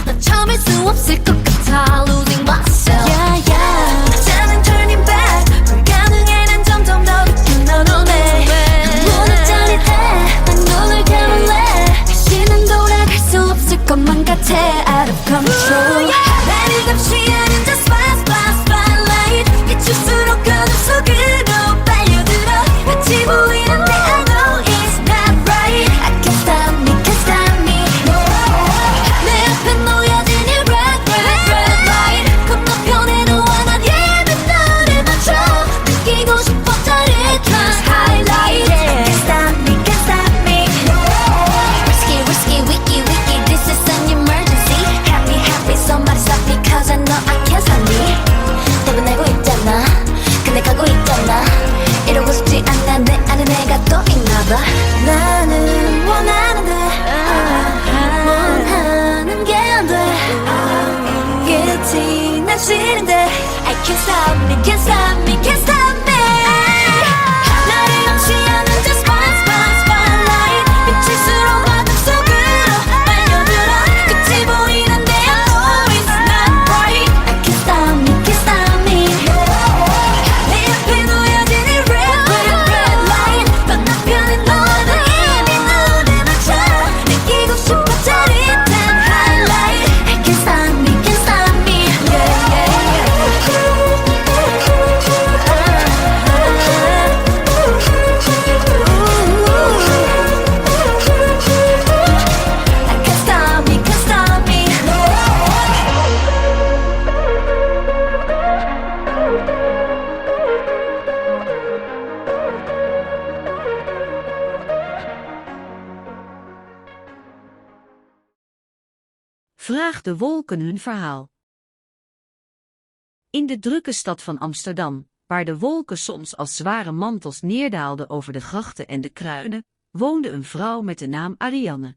넌 참을 수 없을 것 같아 losing myself. Yeah yeah. 나는 turning back. 불가능해 난 점점 더 깊은 너 눈에 눈은 짜릿해. 난 눈을 감을래. 다시는 돌아갈 수 없을 것만 같아 out of control. 나를 감시하는 저 spotlight 비출수록 어둠 속으로 빨려들어. 끝이 보이는데 I know it's not right. I can't stop me, can't stop me. Vraag de wolken hun verhaal. In de drukke stad van Amsterdam, waar de wolken soms als zware mantels neerdaalden over de grachten en de kruinen, woonde een vrouw met de naam Arianne.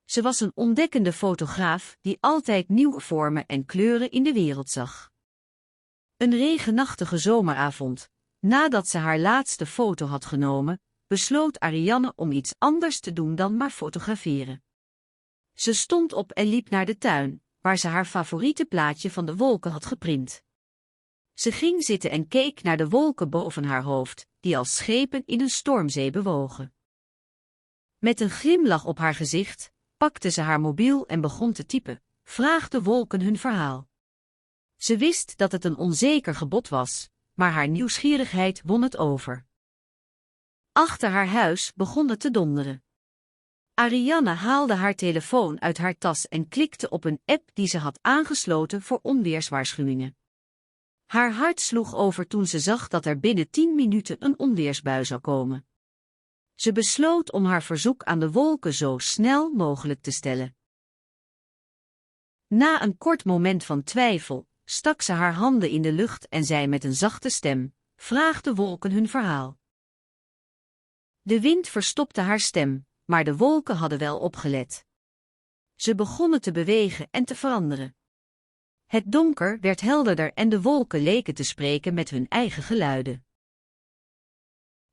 Ze was een ontdekkende fotograaf die altijd nieuwe vormen en kleuren in de wereld zag. Een regenachtige zomeravond, nadat ze haar laatste foto had genomen, besloot Arianne om iets anders te doen dan maar fotograferen. Ze stond op en liep naar de tuin, waar ze haar favoriete plaatje van de wolken had geprint. Ze ging zitten en keek naar de wolken boven haar hoofd, die als schepen in een stormzee bewogen. Met een glimlach op haar gezicht pakte ze haar mobiel en begon te typen: vraag de wolken hun verhaal. Ze wist dat het een onzeker gebod was, maar haar nieuwsgierigheid won het over. Achter haar huis begon het te donderen. Arianne haalde haar telefoon uit haar tas en klikte op een app die ze had aangesloten voor onweerswaarschuwingen. Haar hart sloeg over toen ze zag dat er binnen 10 minuten een onweersbui zou komen. Ze besloot om haar verzoek aan de wolken zo snel mogelijk te stellen. Na een kort moment van twijfel stak ze haar handen in de lucht en zei met een zachte stem: vraag de wolken hun verhaal. De wind verstopte haar stem, maar de wolken hadden wel opgelet. Ze begonnen te bewegen en te veranderen. Het donker werd helderder en de wolken leken te spreken met hun eigen geluiden.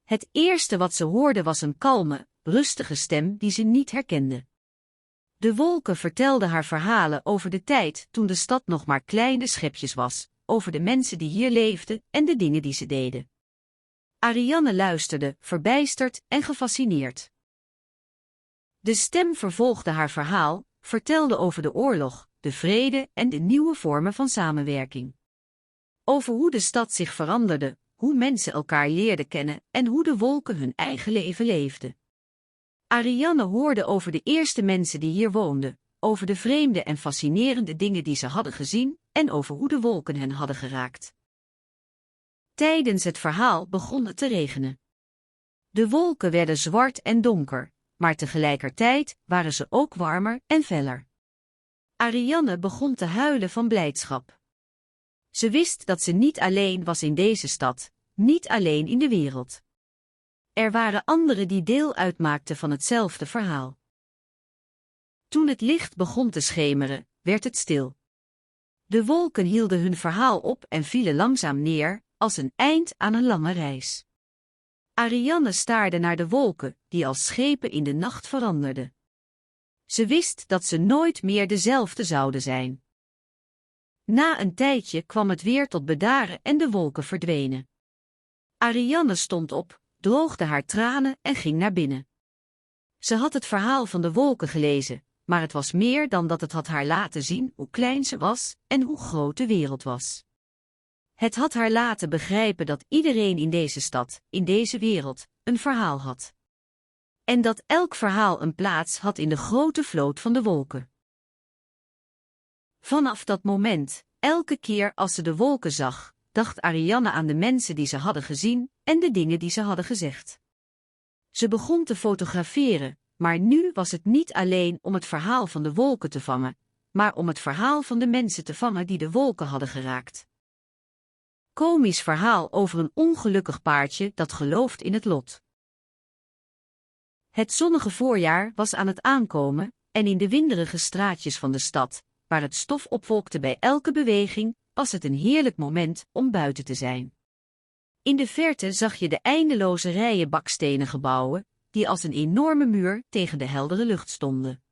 Het eerste wat ze hoorde was een kalme, rustige stem die ze niet herkende. De wolken vertelden haar verhalen over de tijd toen de stad nog maar kleine schepjes was, over de mensen die hier leefden en de dingen die ze deden. Arianne luisterde, verbijsterd en gefascineerd. De stem vervolgde haar verhaal, vertelde over de oorlog, de vrede en de nieuwe vormen van samenwerking. Over hoe de stad zich veranderde, hoe mensen elkaar leerden kennen en hoe de wolken hun eigen leven leefden. Arianne hoorde over de eerste mensen die hier woonden, over de vreemde en fascinerende dingen die ze hadden gezien en over hoe de wolken hen hadden geraakt. Tijdens het verhaal begon het te regenen. De wolken werden zwart en donker, maar tegelijkertijd waren ze ook warmer en feller. Arianne begon te huilen van blijdschap. Ze wist dat ze niet alleen was in deze stad, niet alleen in de wereld. Er waren anderen die deel uitmaakten van hetzelfde verhaal. Toen het licht begon te schemeren, werd het stil. De wolken hielden hun verhaal op en vielen langzaam neer, als een eind aan een lange reis. Arianne staarde naar de wolken, die als schepen in de nacht veranderden. Ze wist dat ze nooit meer dezelfde zouden zijn. Na een tijdje kwam het weer tot bedaren en de wolken verdwenen. Arianne stond op, droogde haar tranen en ging naar binnen. Ze had het verhaal van de wolken gelezen, maar het was meer dan dat het had haar laten zien hoe klein ze was en hoe groot de wereld was. Het had haar laten begrijpen dat iedereen in deze stad, in deze wereld, een verhaal had. En dat elk verhaal een plaats had in de grote vloot van de wolken. Vanaf dat moment, elke keer als ze de wolken zag, dacht Arianne aan de mensen die ze hadden gezien en de dingen die ze hadden gezegd. Ze begon te fotograferen, maar nu was het niet alleen om het verhaal van de wolken te vangen, maar om het verhaal van de mensen te vangen die de wolken hadden geraakt. Komisch verhaal over een ongelukkig paartje dat gelooft in het lot. Het zonnige voorjaar was aan het aankomen en in de winderige straatjes van de stad, waar het stof opwolkte bij elke beweging, was het een heerlijk moment om buiten te zijn. In de verte zag je de eindeloze rijen bakstenen gebouwen, die als een enorme muur tegen de heldere lucht stonden.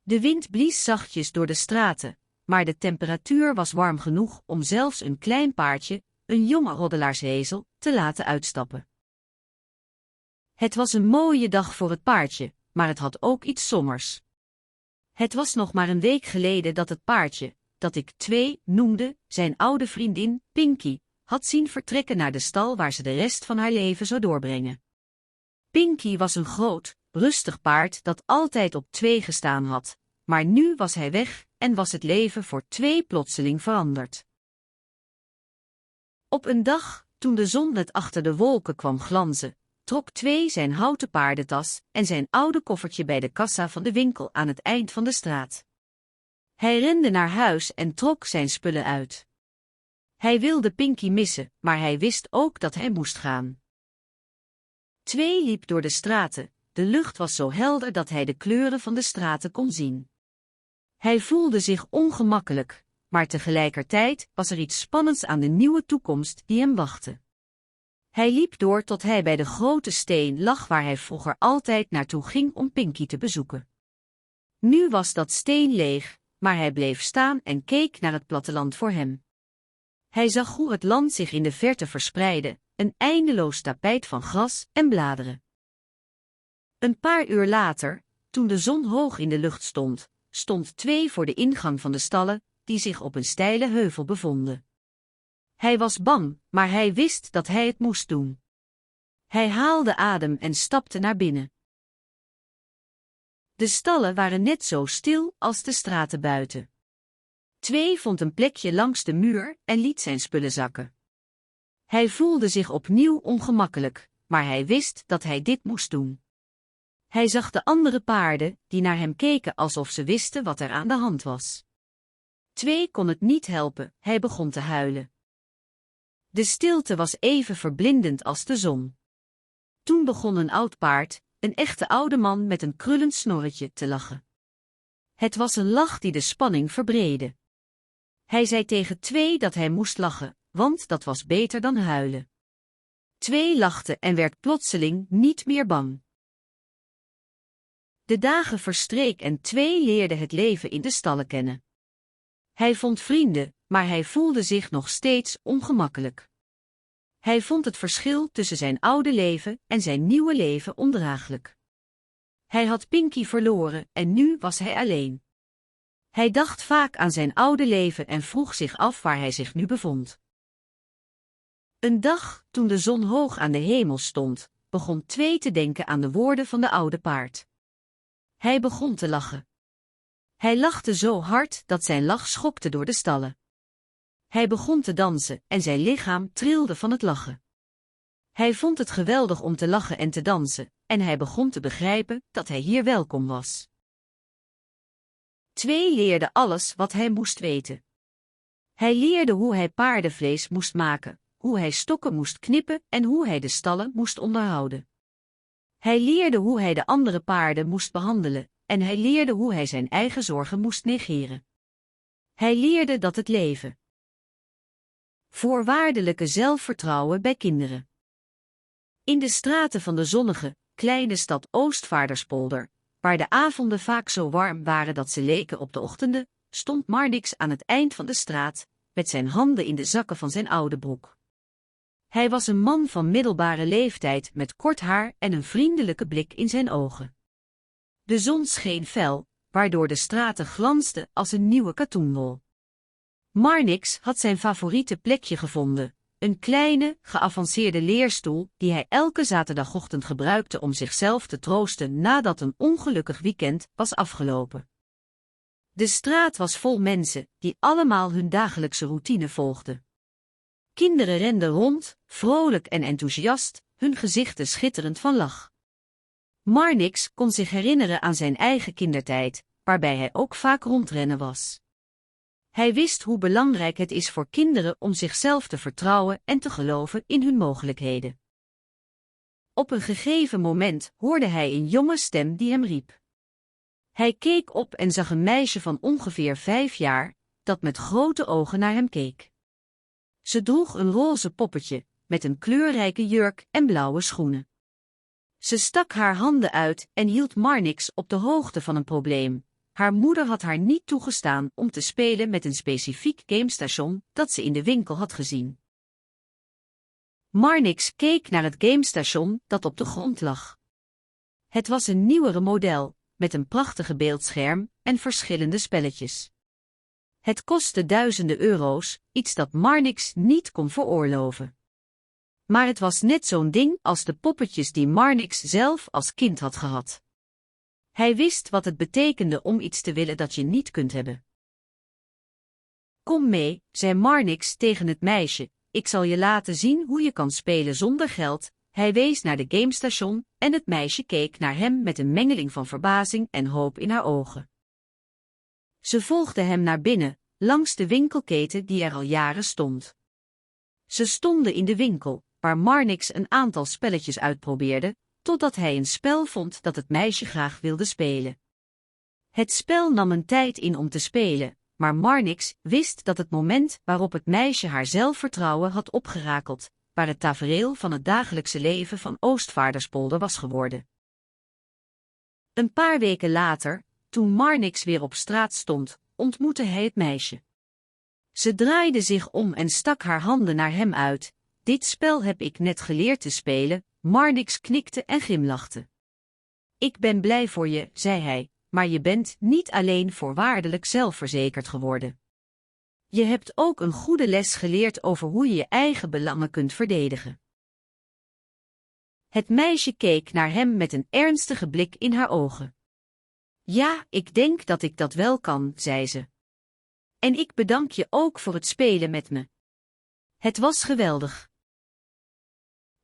De wind blies zachtjes door de straten, maar de temperatuur was warm genoeg om zelfs een klein paardje, een jonge roddelaarsezel, te laten uitstappen. Het was een mooie dag voor het paardje, maar het had ook iets sombers. Het was nog maar een week geleden dat het paardje, dat ik 2 noemde, zijn oude vriendin, Pinky, had zien vertrekken naar de stal waar ze de rest van haar leven zou doorbrengen. Pinky was een groot, rustig paard dat altijd op 2 gestaan had, maar nu was hij weg en was het leven voor 2 plotseling veranderd. Op een dag, toen de zon net achter de wolken kwam glanzen, trok 2 zijn houten paardentas en zijn oude koffertje bij de kassa van de winkel aan het eind van de straat. Hij rende naar huis en trok zijn spullen uit. Hij wilde Pinky missen, maar hij wist ook dat hij moest gaan. 2 liep door de straten, de lucht was zo helder dat hij de kleuren van de straten kon zien. Hij voelde zich ongemakkelijk, maar tegelijkertijd was er iets spannends aan de nieuwe toekomst die hem wachtte. Hij liep door tot hij bij de grote steen lag waar hij vroeger altijd naartoe ging om Pinky te bezoeken. Nu was dat steen leeg, maar hij bleef staan en keek naar het platteland voor hem. Hij zag hoe het land zich in de verte verspreidde, een eindeloos tapijt van gras en bladeren. Een paar uur later, toen de zon hoog in de lucht stond 2 voor de ingang van de stallen, die zich op een steile heuvel bevonden. Hij was bang, maar hij wist dat hij het moest doen. Hij haalde adem en stapte naar binnen. De stallen waren net zo stil als de straten buiten. 2 vond een plekje langs de muur en liet zijn spullen zakken. Hij voelde zich opnieuw ongemakkelijk, maar hij wist dat hij dit moest doen. Hij zag de andere paarden, die naar hem keken alsof ze wisten wat er aan de hand was. 2 kon het niet helpen, hij begon te huilen. De stilte was even verblindend als de zon. Toen begon een oud paard, een echte oude man met een krullend snorretje, te lachen. Het was een lach die de spanning verbreedde. Hij zei tegen 2 dat hij moest lachen, want dat was beter dan huilen. 2 lachte en werd plotseling niet meer bang. De dagen verstreek en 2 leerde het leven in de stallen kennen. Hij vond vrienden, maar hij voelde zich nog steeds ongemakkelijk. Hij vond het verschil tussen zijn oude leven en zijn nieuwe leven ondraaglijk. Hij had Pinky verloren en nu was hij alleen. Hij dacht vaak aan zijn oude leven en vroeg zich af waar hij zich nu bevond. Een dag, toen de zon hoog aan de hemel stond, begon 2 te denken aan de woorden van de oude paard. Hij begon te lachen. Hij lachte zo hard dat zijn lach schokte door de stallen. Hij begon te dansen en zijn lichaam trilde van het lachen. Hij vond het geweldig om te lachen en te dansen, en hij begon te begrijpen dat hij hier welkom was. 2 leerde alles wat hij moest weten. Hij leerde hoe hij paardenvlees moest maken, hoe hij stokken moest knippen en hoe hij de stallen moest onderhouden. Hij leerde hoe hij de andere paarden moest behandelen, en hij leerde hoe hij zijn eigen zorgen moest negeren. Hij leerde dat het leven voorwaardelijke zelfvertrouwen bij kinderen. In de straten van de zonnige, kleine stad Oostvaarderspolder, waar de avonden vaak zo warm waren dat ze leken op de ochtenden, stond Marnix aan het eind van de straat, met zijn handen in de zakken van zijn oude broek. Hij was een man van middelbare leeftijd met kort haar en een vriendelijke blik in zijn ogen. De zon scheen fel, waardoor de straten glansden als een nieuwe katoenwol. Marnix had zijn favoriete plekje gevonden, een kleine, geavanceerde leerstoel die hij elke zaterdagochtend gebruikte om zichzelf te troosten nadat een ongelukkig weekend was afgelopen. De straat was vol mensen die allemaal hun dagelijkse routine volgden. Kinderen renden rond, vrolijk en enthousiast, hun gezichten schitterend van lach. Marnix kon zich herinneren aan zijn eigen kindertijd, waarbij hij ook vaak rondrennen was. Hij wist hoe belangrijk het is voor kinderen om zichzelf te vertrouwen en te geloven in hun mogelijkheden. Op een gegeven moment hoorde hij een jonge stem die hem riep. Hij keek op en zag een meisje van ongeveer 5 jaar, dat met grote ogen naar hem keek. Ze droeg een roze poppetje, met een kleurrijke jurk en blauwe schoenen. Ze stak haar handen uit en hield Marnix op de hoogte van een probleem. Haar moeder had haar niet toegestaan om te spelen met een specifiek gamestation dat ze in de winkel had gezien. Marnix keek naar het gamestation dat op de grond lag. Het was een nieuwere model, met een prachtige beeldscherm en verschillende spelletjes. Het kostte duizenden euro's, iets dat Marnix niet kon veroorloven. Maar het was net zo'n ding als de poppetjes die Marnix zelf als kind had gehad. Hij wist wat het betekende om iets te willen dat je niet kunt hebben. Kom mee, zei Marnix tegen het meisje, ik zal je laten zien hoe je kan spelen zonder geld. Hij wees naar de gamestation en het meisje keek naar hem met een mengeling van verbazing en hoop in haar ogen. Ze volgde hem naar binnen, langs de winkelketen die er al jaren stond. Ze stonden in de winkel, waar Marnix een aantal spelletjes uitprobeerde, totdat hij een spel vond dat het meisje graag wilde spelen. Het spel nam een tijd in om te spelen, maar Marnix wist dat het moment waarop het meisje haar zelfvertrouwen had opgerakeld, waar het tafereel van het dagelijkse leven van Oostvaarderspolder was geworden. Een paar weken later, toen Marnix weer op straat stond, ontmoette hij het meisje. Ze draaide zich om en stak haar handen naar hem uit. Dit spel heb ik net geleerd te spelen. Marnix knikte en glimlachte. Ik ben blij voor je, zei hij, maar je bent niet alleen voorwaardelijk zelfverzekerd geworden. Je hebt ook een goede les geleerd over hoe je je eigen belangen kunt verdedigen. Het meisje keek naar hem met een ernstige blik in haar ogen. Ja, ik denk dat ik dat wel kan, zei ze. En ik bedank je ook voor het spelen met me. Het was geweldig.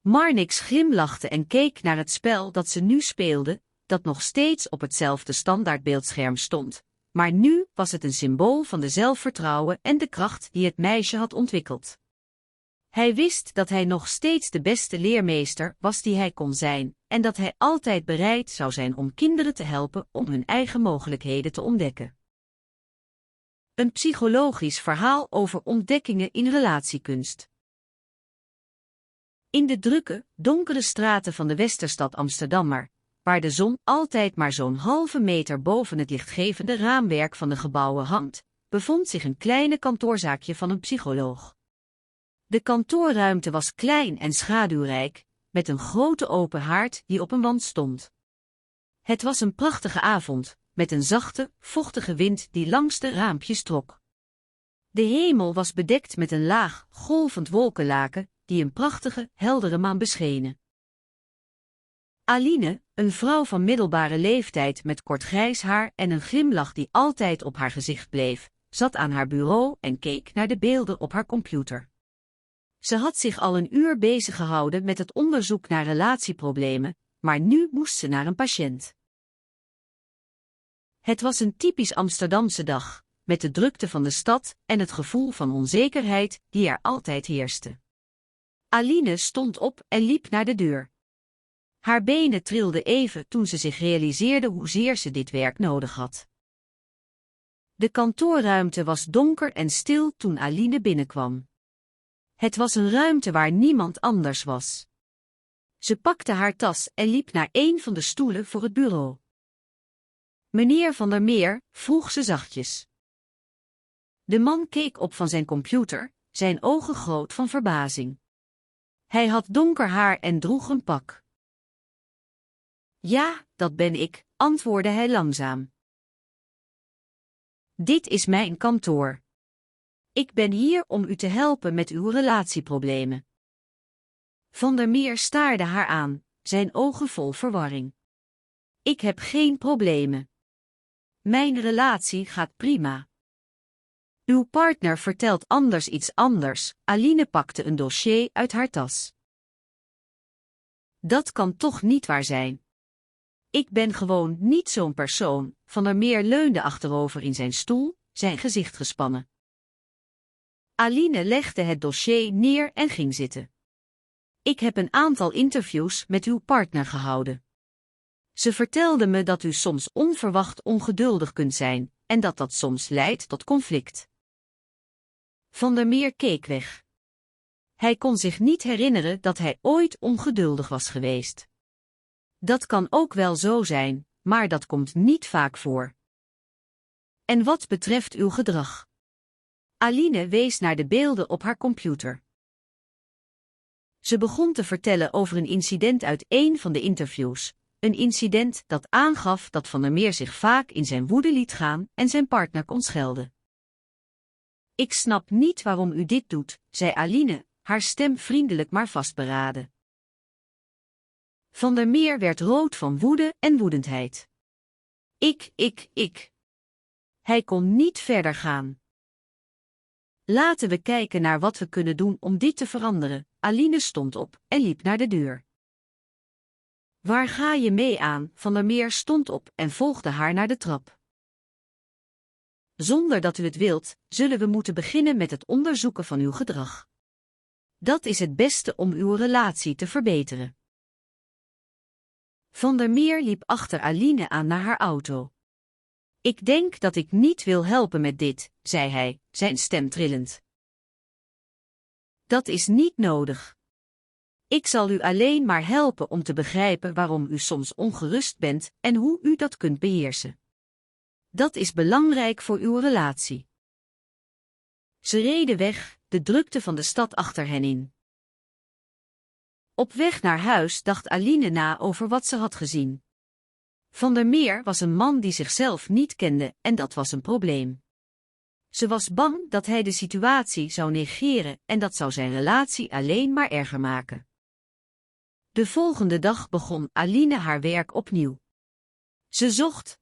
Marnix glimlachte en keek naar het spel dat ze nu speelde, dat nog steeds op hetzelfde standaardbeeldscherm stond, maar nu was het een symbool van de zelfvertrouwen en de kracht die het meisje had ontwikkeld. Hij wist dat hij nog steeds de beste leermeester was die hij kon zijn, en dat hij altijd bereid zou zijn om kinderen te helpen om hun eigen mogelijkheden te ontdekken. Een psychologisch verhaal over ontdekkingen in relatiekunst. In de drukke, donkere straten van de Westerstad Amsterdam, waar de zon altijd maar zo'n halve meter boven het lichtgevende raamwerk van de gebouwen hangt, bevond zich een kleine kantoorzaakje van een psycholoog. De kantoorruimte was klein en schaduwrijk, met een grote open haard die op een wand stond. Het was een prachtige avond, met een zachte, vochtige wind die langs de raampjes trok. De hemel was bedekt met een laag, golvend wolkenlaken, die een prachtige, heldere maan beschenen. Aline, een vrouw van middelbare leeftijd met kort grijs haar en een glimlach die altijd op haar gezicht bleef, zat aan haar bureau en keek naar de beelden op haar computer. Ze had zich al een uur bezig gehouden met het onderzoek naar relatieproblemen, maar nu moest ze naar een patiënt. Het was een typisch Amsterdamse dag, met de drukte van de stad en het gevoel van onzekerheid die er altijd heerste. Aline stond op en liep naar de deur. Haar benen trilden even toen ze zich realiseerde hoezeer ze dit werk nodig had. De kantoorruimte was donker en stil toen Aline binnenkwam. Het was een ruimte waar niemand anders was. Ze pakte haar tas en liep naar een van de stoelen voor het bureau. Meneer Van der Meer, vroeg ze zachtjes. De man keek op van zijn computer, zijn ogen groot van verbazing. Hij had donker haar en droeg een pak. Ja, dat ben ik, antwoordde hij langzaam. Dit is mijn kantoor. Ik ben hier om u te helpen met uw relatieproblemen. Van der Meer staarde haar aan, zijn ogen vol verwarring. Ik heb geen problemen. Mijn relatie gaat prima. Uw partner vertelt anders iets anders. Aline pakte een dossier uit haar tas. Dat kan toch niet waar zijn. Ik ben gewoon niet zo'n persoon. Van der Meer leunde achterover in zijn stoel, zijn gezicht gespannen. Aline legde het dossier neer en ging zitten. Ik heb een aantal interviews met uw partner gehouden. Ze vertelde me dat u soms onverwacht ongeduldig kunt zijn, en dat dat soms leidt tot conflict. Van der Meer keek weg. Hij kon zich niet herinneren dat hij ooit ongeduldig was geweest. Dat kan ook wel zo zijn, maar dat komt niet vaak voor. En wat betreft uw gedrag? Aline wees naar de beelden op haar computer. Ze begon te vertellen over een incident uit een van de interviews. Een incident dat aangaf dat Van der Meer zich vaak in zijn woede liet gaan en zijn partner kon schelden. Ik snap niet waarom u dit doet, zei Aline, haar stem vriendelijk maar vastberaden. Van der Meer werd rood van woede en woedendheid. Ik. Hij kon niet verder gaan. Laten we kijken naar wat we kunnen doen om dit te veranderen. Aline stond op en liep naar de deur. Waar ga je mee aan? Van der Meer stond op en volgde haar naar de trap. Zonder dat u het wilt, zullen we moeten beginnen met het onderzoeken van uw gedrag. Dat is het beste om uw relatie te verbeteren. Van der Meer liep achter Aline aan naar haar auto. Ik denk dat ik niet wil helpen met dit, zei hij, zijn stem trillend. Dat is niet nodig. Ik zal u alleen maar helpen om te begrijpen waarom u soms ongerust bent en hoe u dat kunt beheersen. Dat is belangrijk voor uw relatie. Ze reden weg, de drukte van de stad achter hen in. Op weg naar huis dacht Aline na over wat ze had gezien. Van der Meer was een man die zichzelf niet kende en dat was een probleem. Ze was bang dat hij de situatie zou negeren en dat zou zijn relatie alleen maar erger maken. De volgende dag begon Aline haar werk opnieuw. Ze zocht,